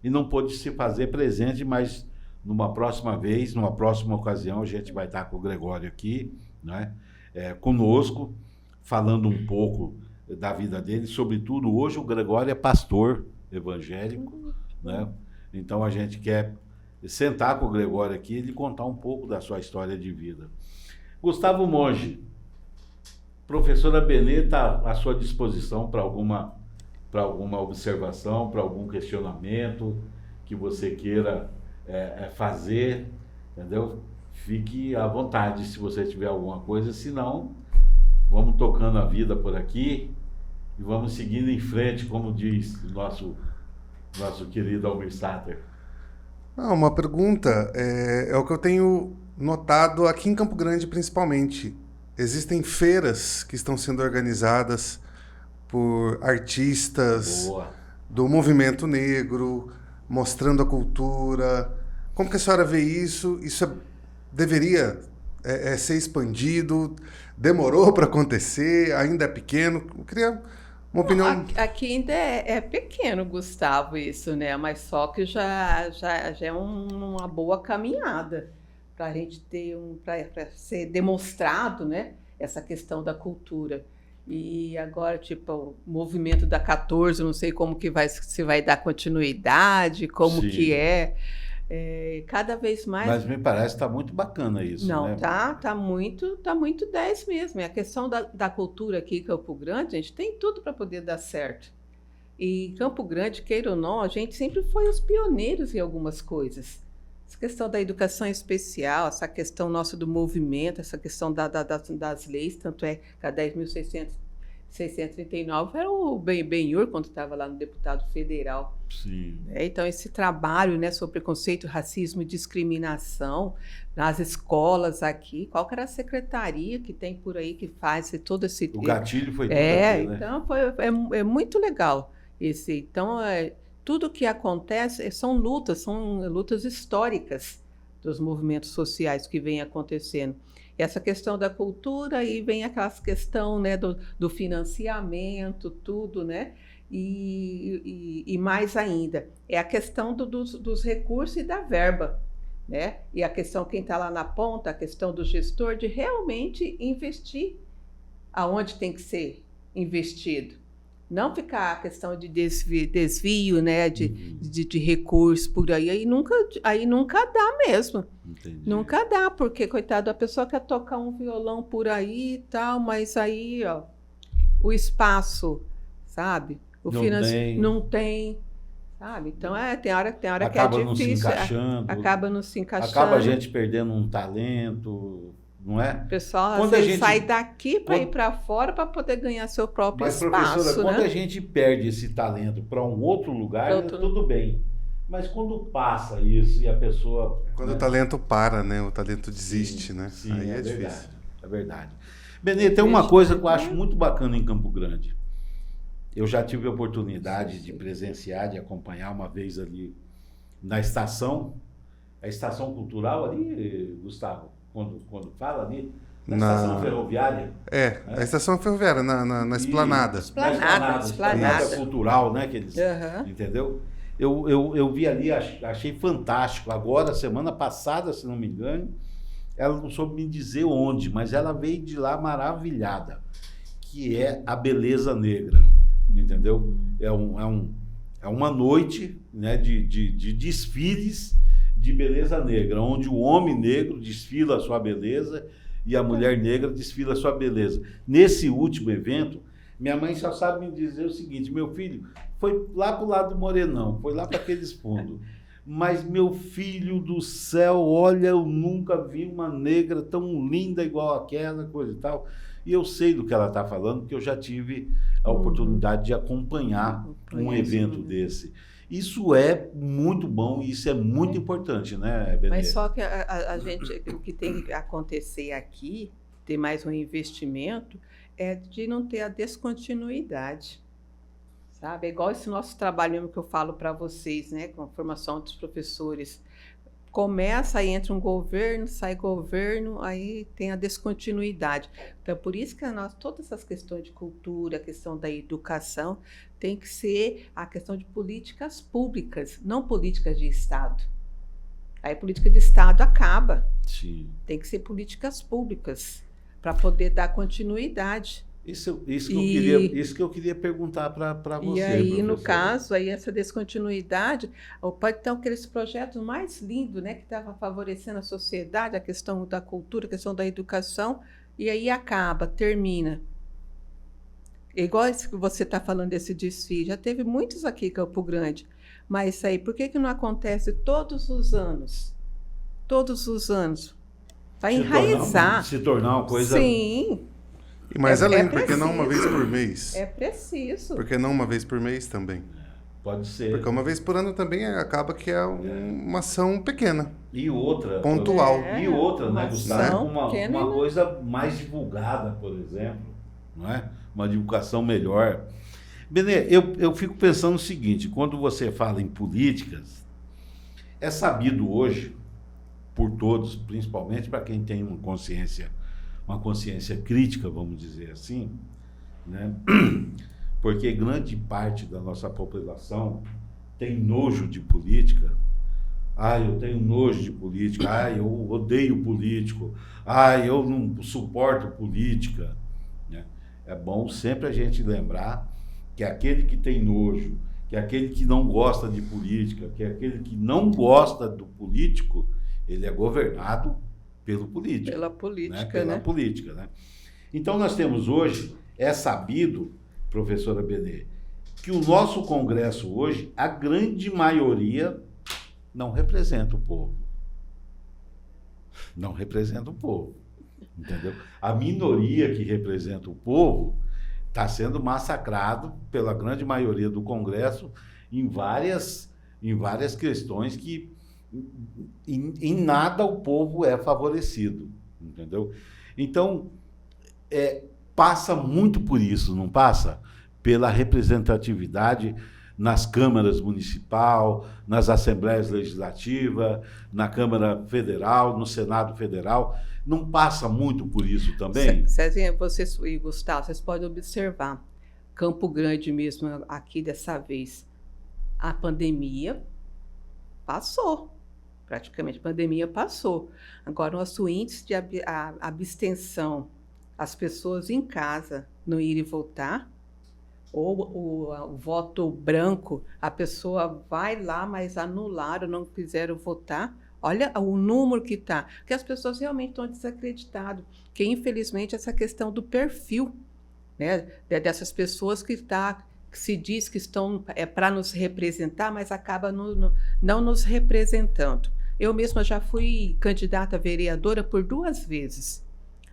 e não pôde se fazer presente, mas numa próxima vez, numa próxima ocasião, a gente vai estar com o Gregório aqui, né? Conosco, falando um pouco da vida dele. Sobretudo, hoje o Gregório é pastor evangélico, né? Então a gente quer sentar com o Gregório aqui e ele contar um pouco da sua história de vida. Gustavo Monge, professora Benê está à sua disposição para alguma observação, para algum questionamento que você queira fazer, entendeu? Fique à vontade se você tiver alguma coisa, senão vamos tocando a vida por aqui e vamos seguindo em frente, como diz o nosso querido Almir Sater. Uma pergunta, é o que eu tenho notado aqui em Campo Grande principalmente. Existem feiras que estão sendo organizadas por artistas do movimento negro, mostrando a cultura. Como que a senhora vê isso? Isso deveria ser expandido? Demorou para acontecer? Ainda é pequeno? Eu queria uma opinião. Aqui ainda é pequeno, Gustavo, isso, né? Mas só que já é uma boa caminhada para a gente ter para ser demonstrado, né? Essa questão da cultura. E agora, tipo, o movimento da 14, não sei como que se vai dar continuidade, como Sim. que cada vez mais... Mas me parece que está muito bacana isso, Não, né? tá muito 10 mesmo. E a questão da cultura aqui em Campo Grande, a gente tem tudo para poder dar certo. E em Campo Grande, queira ou não, a gente sempre foi os pioneiros em algumas coisas. Essa questão da educação especial, essa questão nossa do movimento, essa questão das leis, tanto é que a 10.639 era o Benhur, quando estava lá no deputado federal. Sim. Então, esse trabalho, né, sobre preconceito, racismo e discriminação nas escolas aqui, qual que era a secretaria que tem por aí que faz todo esse... O gatilho foi tudo aqui, né? Então, é muito legal. Então, tudo que acontece são lutas históricas dos movimentos sociais que vêm acontecendo. E essa questão da cultura, aí vem aquela questão, né, do financiamento, tudo, né? E mais ainda, é a questão dos recursos e da verba, né? E a questão, quem está lá na ponta, a questão do gestor de realmente investir aonde tem que ser investido. Não ficar a questão de desvio, né, de recursos por aí. Aí nunca dá mesmo. Entendi. Nunca dá, porque, coitado, a pessoa quer tocar um violão por aí e tal, mas aí, ó, o espaço, sabe? Não tem, sabe? Então, tem hora que é difícil. Acaba não se encaixando. Acaba a gente perdendo um talento... Não é? O pessoal às vezes sai daqui para ir para fora para poder ganhar seu próprio espaço. Mas, professora, né? Quando a gente perde esse talento para um outro lugar, tudo bem. Mas quando passa isso e a pessoa... Quando o talento para, né? O talento desiste, né? Sim, aí é verdade, difícil. é verdade. Benê, tem uma coisa que eu acho muito bacana em Campo Grande. Eu já tive a oportunidade de presenciar, de acompanhar uma vez ali na estação, a estação cultural ali, Gustavo, quando fala ali, na estação ferroviária. A estação ferroviária, na esplanada. Esplanada cultural, né? Que eles, entendeu? Eu vi ali, achei fantástico. Agora, semana passada, se não me engano, ela não soube me dizer onde, mas ela veio de lá maravilhada, que é a beleza negra, entendeu? É uma noite, né, de desfiles de beleza negra, onde o homem negro desfila a sua beleza e a mulher negra desfila a sua beleza. Nesse último evento, Minha mãe só sabe me dizer o seguinte: meu filho foi lá para o lado do Morenão, foi lá para aqueles fundos. Mas, meu filho do céu, olha, eu nunca vi uma negra tão linda igual aquela, coisa e tal. E eu sei do que ela está falando, porque eu já tive a oportunidade de acompanhar um evento desse. Isso é muito bom e isso é muito importante, né, Benê? Mas só que a gente, o que tem que acontecer aqui, ter mais um investimento, é de não ter a descontinuidade, sabe? É igual esse nosso trabalho mesmo que eu falo para vocês, né, com a formação dos professores. Começa, aí entra um governo, sai governo, aí tem a descontinuidade. Então, por isso que todas essas questões de cultura, a questão da educação, tem que ser a questão de políticas públicas, não políticas de Estado. Aí a política de Estado acaba. Sim. Tem que ser políticas públicas para poder dar continuidade. Isso que eu queria perguntar para você, E aí, professora. no caso, aí essa descontinuidade, pode ter aqueles projetos mais lindos, né, que estavam favorecendo a sociedade, a questão da cultura, a questão da educação, e aí acaba, termina. Igual esse que você está falando desse desfile, já teve muitos aqui em Campo Grande, mas isso aí, por que não acontece todos os anos? Todos os anos. Vai enraizar. Se tornar uma coisa... Sim. E mais além, por que preciso. não uma vez por mês? É preciso. Por que não uma vez por mês também? Pode ser. Porque uma vez por ano também acaba que é uma ação pequena. E outra... Pontual. E outra, né, uma Gustavo? ação Uma pequena, coisa mais divulgada, por exemplo, não é? Uma divulgação melhor. Benê, eu fico pensando o seguinte, quando você fala em políticas, é sabido hoje, por todos, principalmente para quem tem uma consciência crítica, vamos dizer assim, né? Porque grande parte da nossa população tem nojo de política. Eu tenho nojo de política. Eu odeio político. Eu não suporto política. Né? É bom sempre a gente lembrar que aquele que tem nojo, que aquele que não gosta de política, que aquele que não gosta do político, ele é governado pelo político. Pela política, né? Pela política, né? Então, nós temos hoje, é sabido, professora Benê, que o nosso Congresso hoje, a grande maioria, não representa o povo. Não representa o povo, entendeu? A minoria que representa o povo está sendo massacrado pela grande maioria do Congresso em várias questões que em nada o povo é favorecido, entendeu? Então, passa muito por isso, não passa? Pela representatividade nas câmaras municipal, nas assembleias legislativas, na Câmara Federal, no Senado Federal. Não passa muito por isso também? Cezinha, vocês e Gustavo, vocês podem observar, Campo Grande mesmo, aqui dessa vez, a pandemia passou. Praticamente a pandemia passou. Agora, o nosso índice de abstenção, as pessoas em casa não irem votar, ou o voto branco, a pessoa vai lá, mas anularam, não quiseram votar. Olha o número que está. Porque as pessoas realmente estão desacreditadas. Que, infelizmente, essa questão do perfil, né, dessas pessoas que se diz que estão para nos representar, mas acaba não nos representando. Eu mesma já fui candidata a vereadora por 2 vezes.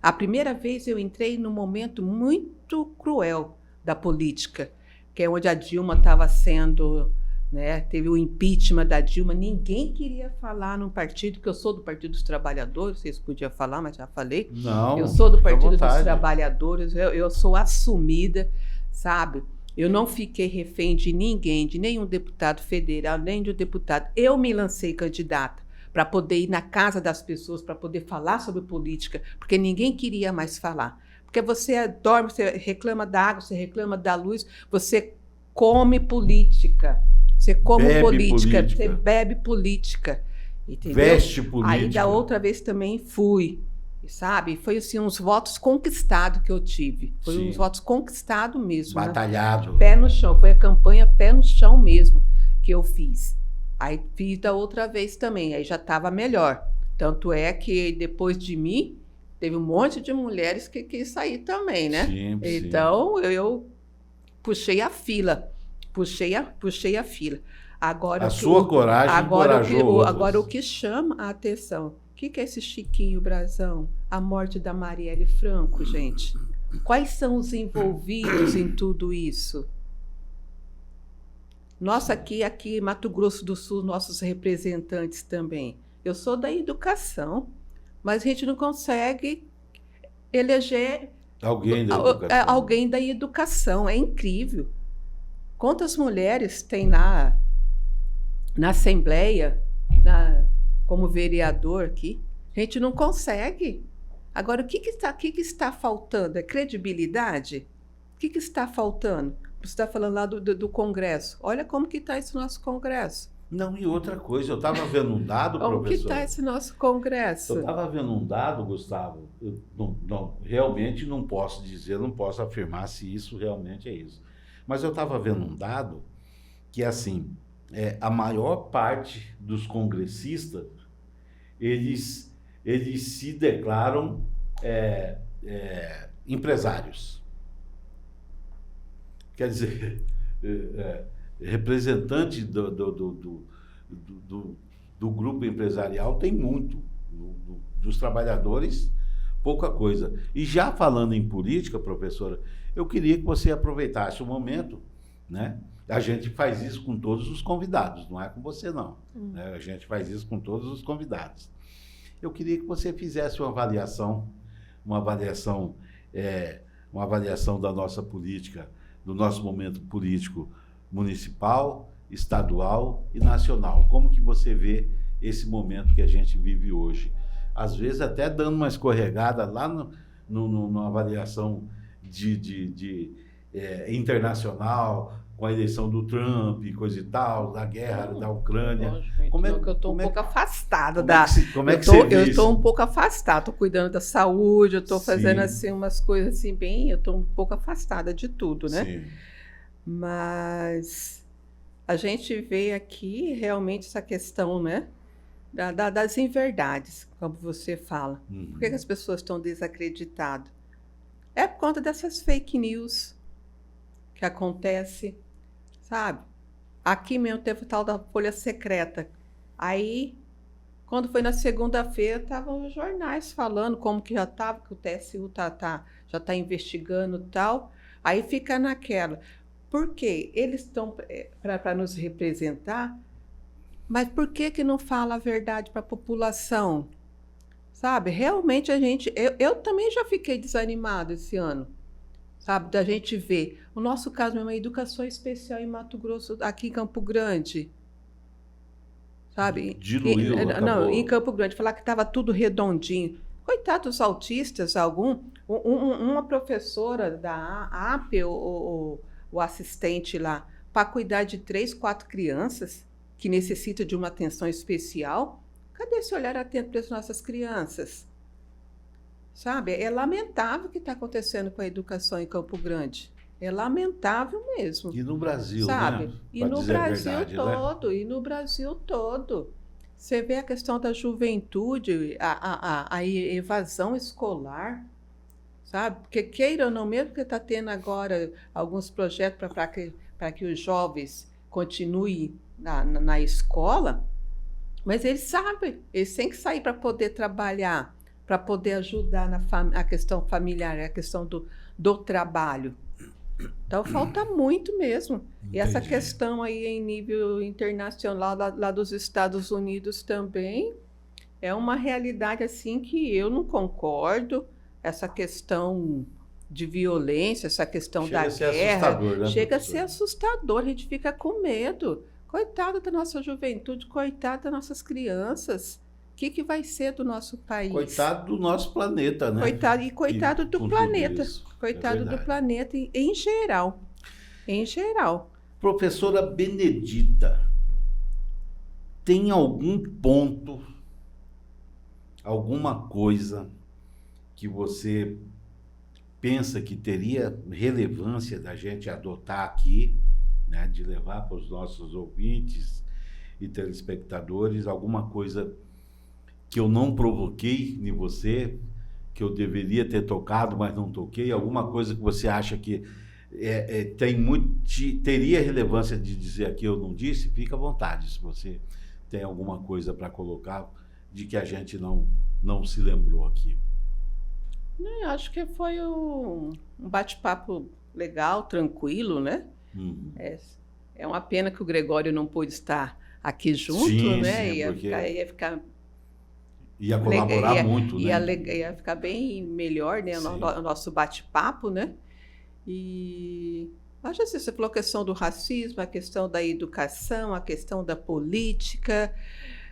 A primeira vez eu entrei num momento muito cruel da política, que é onde a Dilma estava sendo, né, teve o impeachment da Dilma, ninguém queria falar num partido, que eu sou do Partido dos Trabalhadores, vocês podiam falar, mas já falei. Não, eu sou do Partido dos vontade. Trabalhadores, eu sou assumida, sabe? Eu não fiquei refém de ninguém, de nenhum deputado federal, nem de um deputado. Eu me lancei candidata para poder ir na casa das pessoas, para poder falar sobre política, porque ninguém queria mais falar. Porque você dorme, você reclama da água, você reclama da luz, você come política, você come política, você bebe política, entendeu? Veste política. Aí da outra vez também fui, sabe? Foi assim, uns votos conquistados que eu tive. Foi uns votos conquistados mesmo. Batalhado. Né? Pé no chão, foi a campanha pé no chão mesmo que eu fiz. Aí fiz da outra vez também, aí já estava melhor. Tanto é que depois de mim, teve um monte de mulheres que quis sair também, né? Sim, então, eu puxei a fila. Puxei a fila. Agora, A sua coragem encorajou outras. agora o que chama a atenção, o que é esse Chiquinho Brazão? A morte da Marielle Franco, gente. Quais são os envolvidos em tudo isso? Nossa, aqui em Mato Grosso do Sul, nossos representantes também. Eu sou da educação, mas a gente não consegue eleger alguém da educação. É incrível. Quantas mulheres tem lá na Assembleia, como vereador aqui? A gente não consegue. Agora, o que está faltando? É credibilidade? O que está faltando? Você está falando lá do Congresso. Olha como que está esse nosso Congresso. Não, e outra coisa, eu estava vendo um dado, como professor. Como que está esse nosso Congresso? Eu estava vendo um dado, Gustavo, eu realmente não posso dizer, não posso afirmar se isso realmente é isso. Mas eu estava vendo um dado que, assim, a maior parte dos congressistas, eles se declaram empresários. Quer dizer, representante do grupo empresarial tem muito, dos trabalhadores, pouca coisa. E já falando em política, professora, eu queria que você aproveitasse o momento, né? A gente faz isso com todos os convidados, não é com você, não. Né? A gente faz isso com todos os convidados. Eu queria que você fizesse uma avaliação da nossa política, do nosso momento político municipal, estadual e nacional. Como que você vê esse momento que a gente vive hoje? Às vezes até dando uma escorregada lá numa avaliação internacional, com a eleição do Trump, coisa e tal, da guerra da Ucrânia. Eu estou um pouco afastada eu estou um pouco afastada, estou cuidando da saúde, eu estou fazendo assim umas coisas assim bem, eu estou um pouco afastada de tudo, né? Sim. Mas a gente vê aqui realmente essa questão, né? Das inverdades, como você fala. Por que as pessoas estão desacreditadas? É por conta dessas fake news que acontece, sabe? Aqui mesmo teve o tal da Folha Secreta. Aí, quando foi na segunda-feira, estavam os jornais falando como que já estava, que o TSU já está investigando e tal. Aí fica naquela. Por quê? Eles estão para nos representar, mas por que não fala a verdade para a população? Sabe? Realmente eu também já fiquei desanimada esse ano. Sabe, da gente ver. O nosso caso é uma educação especial em Mato Grosso, aqui em Campo Grande. Sabe? Diluiu, não, em Campo Grande, falar que estava tudo redondinho. Coitado dos autistas, uma professora da AP, o assistente lá, para cuidar de 3, 4 crianças que necessitam de uma atenção especial. Cadê esse olhar atento para as nossas crianças? Sabe, é lamentável o que está acontecendo com a educação em Campo Grande. É lamentável mesmo. E no Brasil, sabe? Né? E no Brasil todo, né? E no Brasil todo. Você vê a questão da juventude, a evasão escolar, sabe? Porque queira ou não, mesmo que está tendo agora alguns projetos para que os jovens continuem na escola, mas eles sabem, eles têm que sair para poder trabalhar, para poder ajudar a questão familiar, a questão do trabalho. Então, falta muito mesmo. Entendi. E essa questão aí em nível internacional, lá dos Estados Unidos também, é uma realidade assim que eu não concordo. Essa questão de violência, essa questão da guerra, chega a ser assustador, a gente fica com medo. Coitado da nossa juventude, coitado das nossas crianças. O que vai ser do nosso país? Coitado do nosso planeta, né? Coitado do planeta. Coitado do planeta em geral. Em geral. Professora Benedita, tem algum ponto, alguma coisa que você pensa que teria relevância da gente adotar aqui, né, de levar para os nossos ouvintes e telespectadores, alguma coisa que eu não provoquei em você, que eu deveria ter tocado, mas não toquei, alguma coisa que você acha que teria relevância de dizer aqui eu não disse, fica à vontade, se você tem alguma coisa para colocar de que a gente não se lembrou aqui. Eu acho que foi um bate-papo legal, tranquilo, né? É uma pena que o Gregório não pôde estar aqui junto, sim, né? Sim, ia colaborar muito, né? Ia ficar bem melhor, né? O nosso bate-papo, né? E acho assim, você falou a questão do racismo, a questão da educação, a questão da política,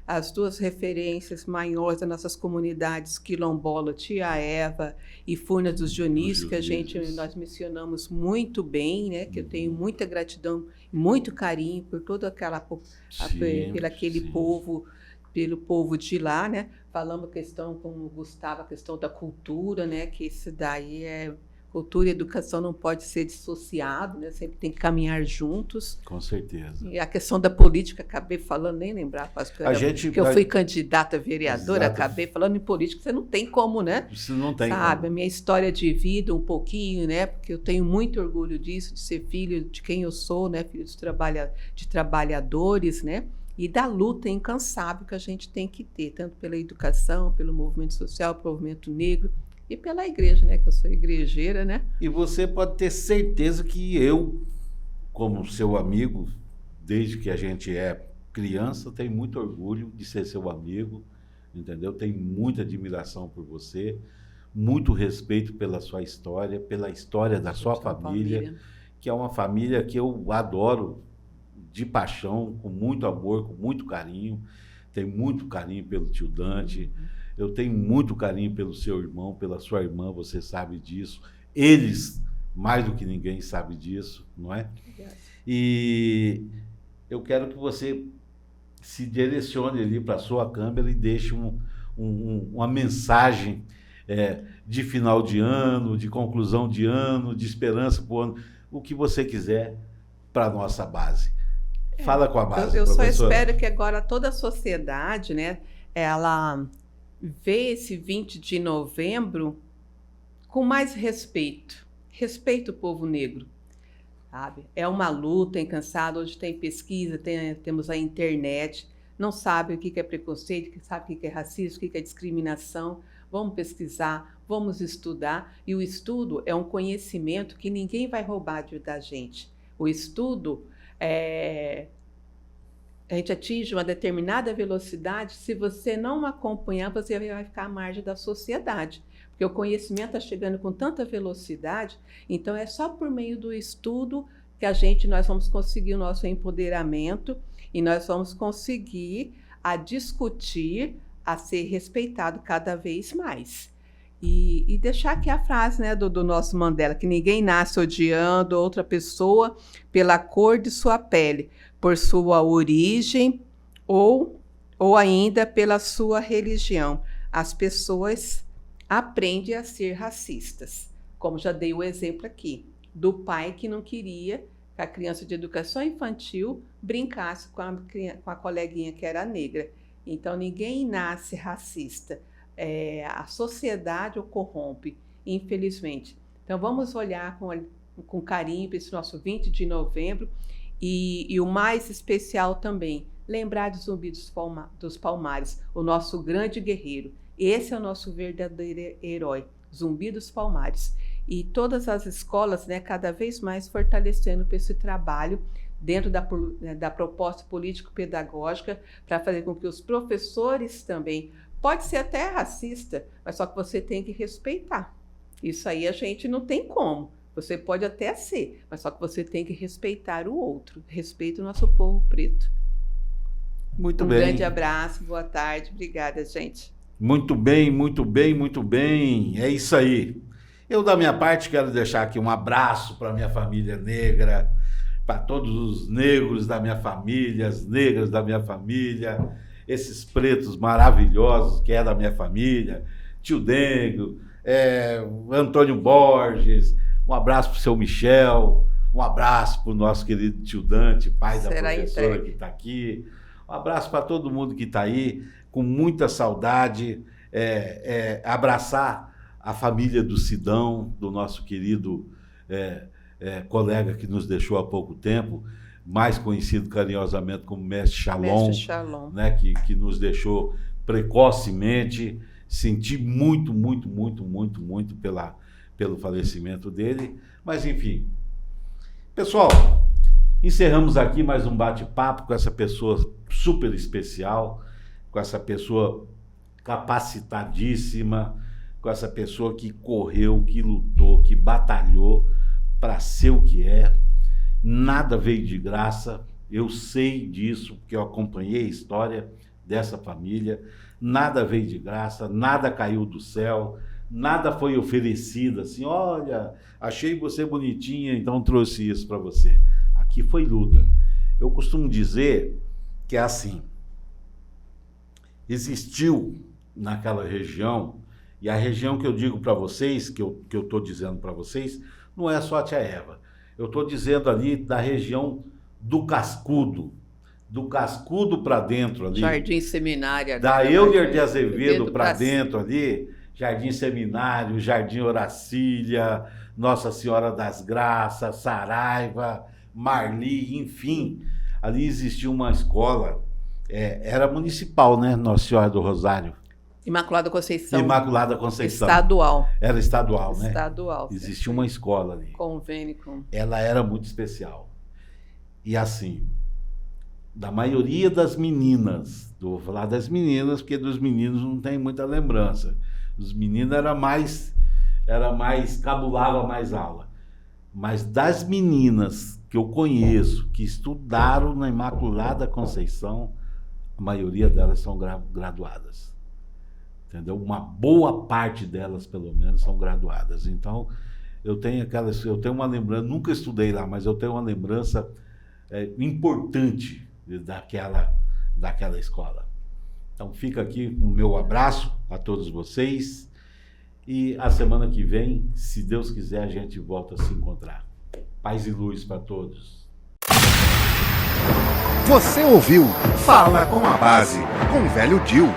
as duas referências maiores das nossas comunidades quilombola, Tia Eva e Furnas dos Dionísios, que nós mencionamos muito bem, né? Que eu tenho muita gratidão, muito carinho por todo aquele povo, pelo povo de lá, né? Falamos a questão, como o Gustavo, a questão da cultura, né? Que isso daí cultura e educação não pode ser dissociado, né? Sempre tem que caminhar juntos. Com certeza. E a questão da política, acabei falando, nem lembrar, porque eu fui candidata a vereadora, acabei falando em política, você não tem como, né? Você não tem Sabe, como. A minha história de vida um pouquinho, né? Porque eu tenho muito orgulho disso, de ser filho de quem eu sou, né? Filho de trabalhadores, né? E da luta incansável que a gente tem que ter, tanto pela educação, pelo movimento social, pelo movimento negro, e pela igreja, né? Que eu sou igrejeira, né? E você pode ter certeza que eu, como seu amigo, desde que a gente é criança, tenho muito orgulho de ser seu amigo, entendeu? Tenho muita admiração por você, muito respeito pela sua história, pela história da sua família, que é uma família que eu adoro de paixão, com muito amor, com muito carinho. Tenho muito carinho pelo tio Dante. Eu tenho muito carinho pelo seu irmão, pela sua irmã, você sabe disso. Eles, mais do que ninguém, sabem disso, não é? E eu quero que você se direcione ali para a sua câmera e deixe uma mensagem de final de ano, de conclusão de ano, de esperança para o ano, o que você quiser para a nossa base. Fala com a base, eu professora. Só espero que agora toda a sociedade, né, ela vê esse 20 de novembro com mais respeito. Respeito o povo negro, sabe? É uma luta incansável. Hoje tem pesquisa, temos a internet. Não sabe o que é preconceito, sabe o que é racismo, o que é discriminação. Vamos pesquisar, vamos estudar. E o estudo é um conhecimento que ninguém vai roubar da gente. O estudo a gente atinge uma determinada velocidade, se você não acompanhar, você vai ficar à margem da sociedade. Porque o conhecimento está chegando com tanta velocidade, então é só por meio do estudo que nós vamos conseguir o nosso empoderamento e nós vamos conseguir a discutir, a ser respeitado cada vez mais. E deixar aqui a frase, né, do nosso Mandela, que ninguém nasce odiando outra pessoa pela cor de sua pele, por sua origem ou ainda pela sua religião. As pessoas aprendem a ser racistas, como já dei o exemplo aqui, do pai que não queria que a criança de educação infantil brincasse com a coleguinha que era negra. Então, ninguém nasce racista. A sociedade o corrompe, infelizmente. Então, vamos olhar com carinho para esse nosso 20 de novembro e o mais especial também, lembrar de Zumbi dos Palmares, o nosso grande guerreiro. Esse é o nosso verdadeiro herói, Zumbi dos Palmares. E todas as escolas, né, cada vez mais fortalecendo esse trabalho dentro da proposta político-pedagógica para fazer com que os professores também. Pode ser até racista, mas só que você tem que respeitar. Isso aí a gente não tem como. Você pode até ser, mas só que você tem que respeitar o outro. Respeita o nosso povo preto. Muito bem. Um grande abraço, boa tarde. Obrigada, gente. Muito bem, muito bem, muito bem. É isso aí. Eu, da minha parte, quero deixar aqui um abraço para a minha família negra, para todos os negros da minha família, as negras da minha família, esses pretos maravilhosos que é da minha família, tio Dengo, Antônio Borges, um abraço para o seu Michel, um abraço para o nosso querido tio Dante, pai da professora que está aqui, um abraço para todo mundo que está aí, com muita saudade, abraçar a família do Sidão, do nosso querido colega que nos deixou há pouco tempo, mais conhecido carinhosamente como Mestre Shalom, Mestre Shalom. né, que nos deixou precocemente. Senti muito pelo falecimento dele, mas enfim. Pessoal, encerramos aqui mais um bate-papo com essa pessoa super especial, com essa pessoa capacitadíssima, com essa pessoa que correu, que lutou, que batalhou para ser o que é. Nada veio de graça, eu sei disso, porque eu acompanhei a história dessa família. Nada veio de graça, nada caiu do céu, nada foi oferecido assim, olha, achei você bonitinha, então trouxe isso para você. Aqui foi luta. Eu costumo dizer que é assim, existiu naquela região, e a região que eu digo para vocês, que eu estou dizendo para vocês, não é só a Tia Eva. Eu estou dizendo ali da região do Cascudo para dentro ali. Jardim Seminário. Da Euler de Azevedo para dentro ali, Jardim Seminário, Jardim Horacília, Nossa Senhora das Graças, Saraiva, Marli, enfim. Ali existia uma escola, era municipal, né? Nossa Senhora do Rosário. Imaculada Conceição. Imaculada Conceição. Estadual. Era estadual, né? Estadual. Existia uma escola ali. Convênio com... Ela era muito especial. E assim, da maioria das meninas, vou falar das meninas, porque dos meninos não tem muita lembrança. Os meninos era mais cabulava mais aula. Mas das meninas que eu conheço, que estudaram na Imaculada Conceição, a maioria delas são graduadas. Entendeu? Uma boa parte delas, pelo menos, são graduadas. Então, eu tenho uma lembrança, nunca estudei lá, mas eu tenho uma lembrança importante daquela escola. Então fica aqui o meu abraço a todos vocês e a semana que vem, se Deus quiser, a gente volta a se encontrar. Paz e luz para todos. Você ouviu Fala com a Base, com o Velho Dil.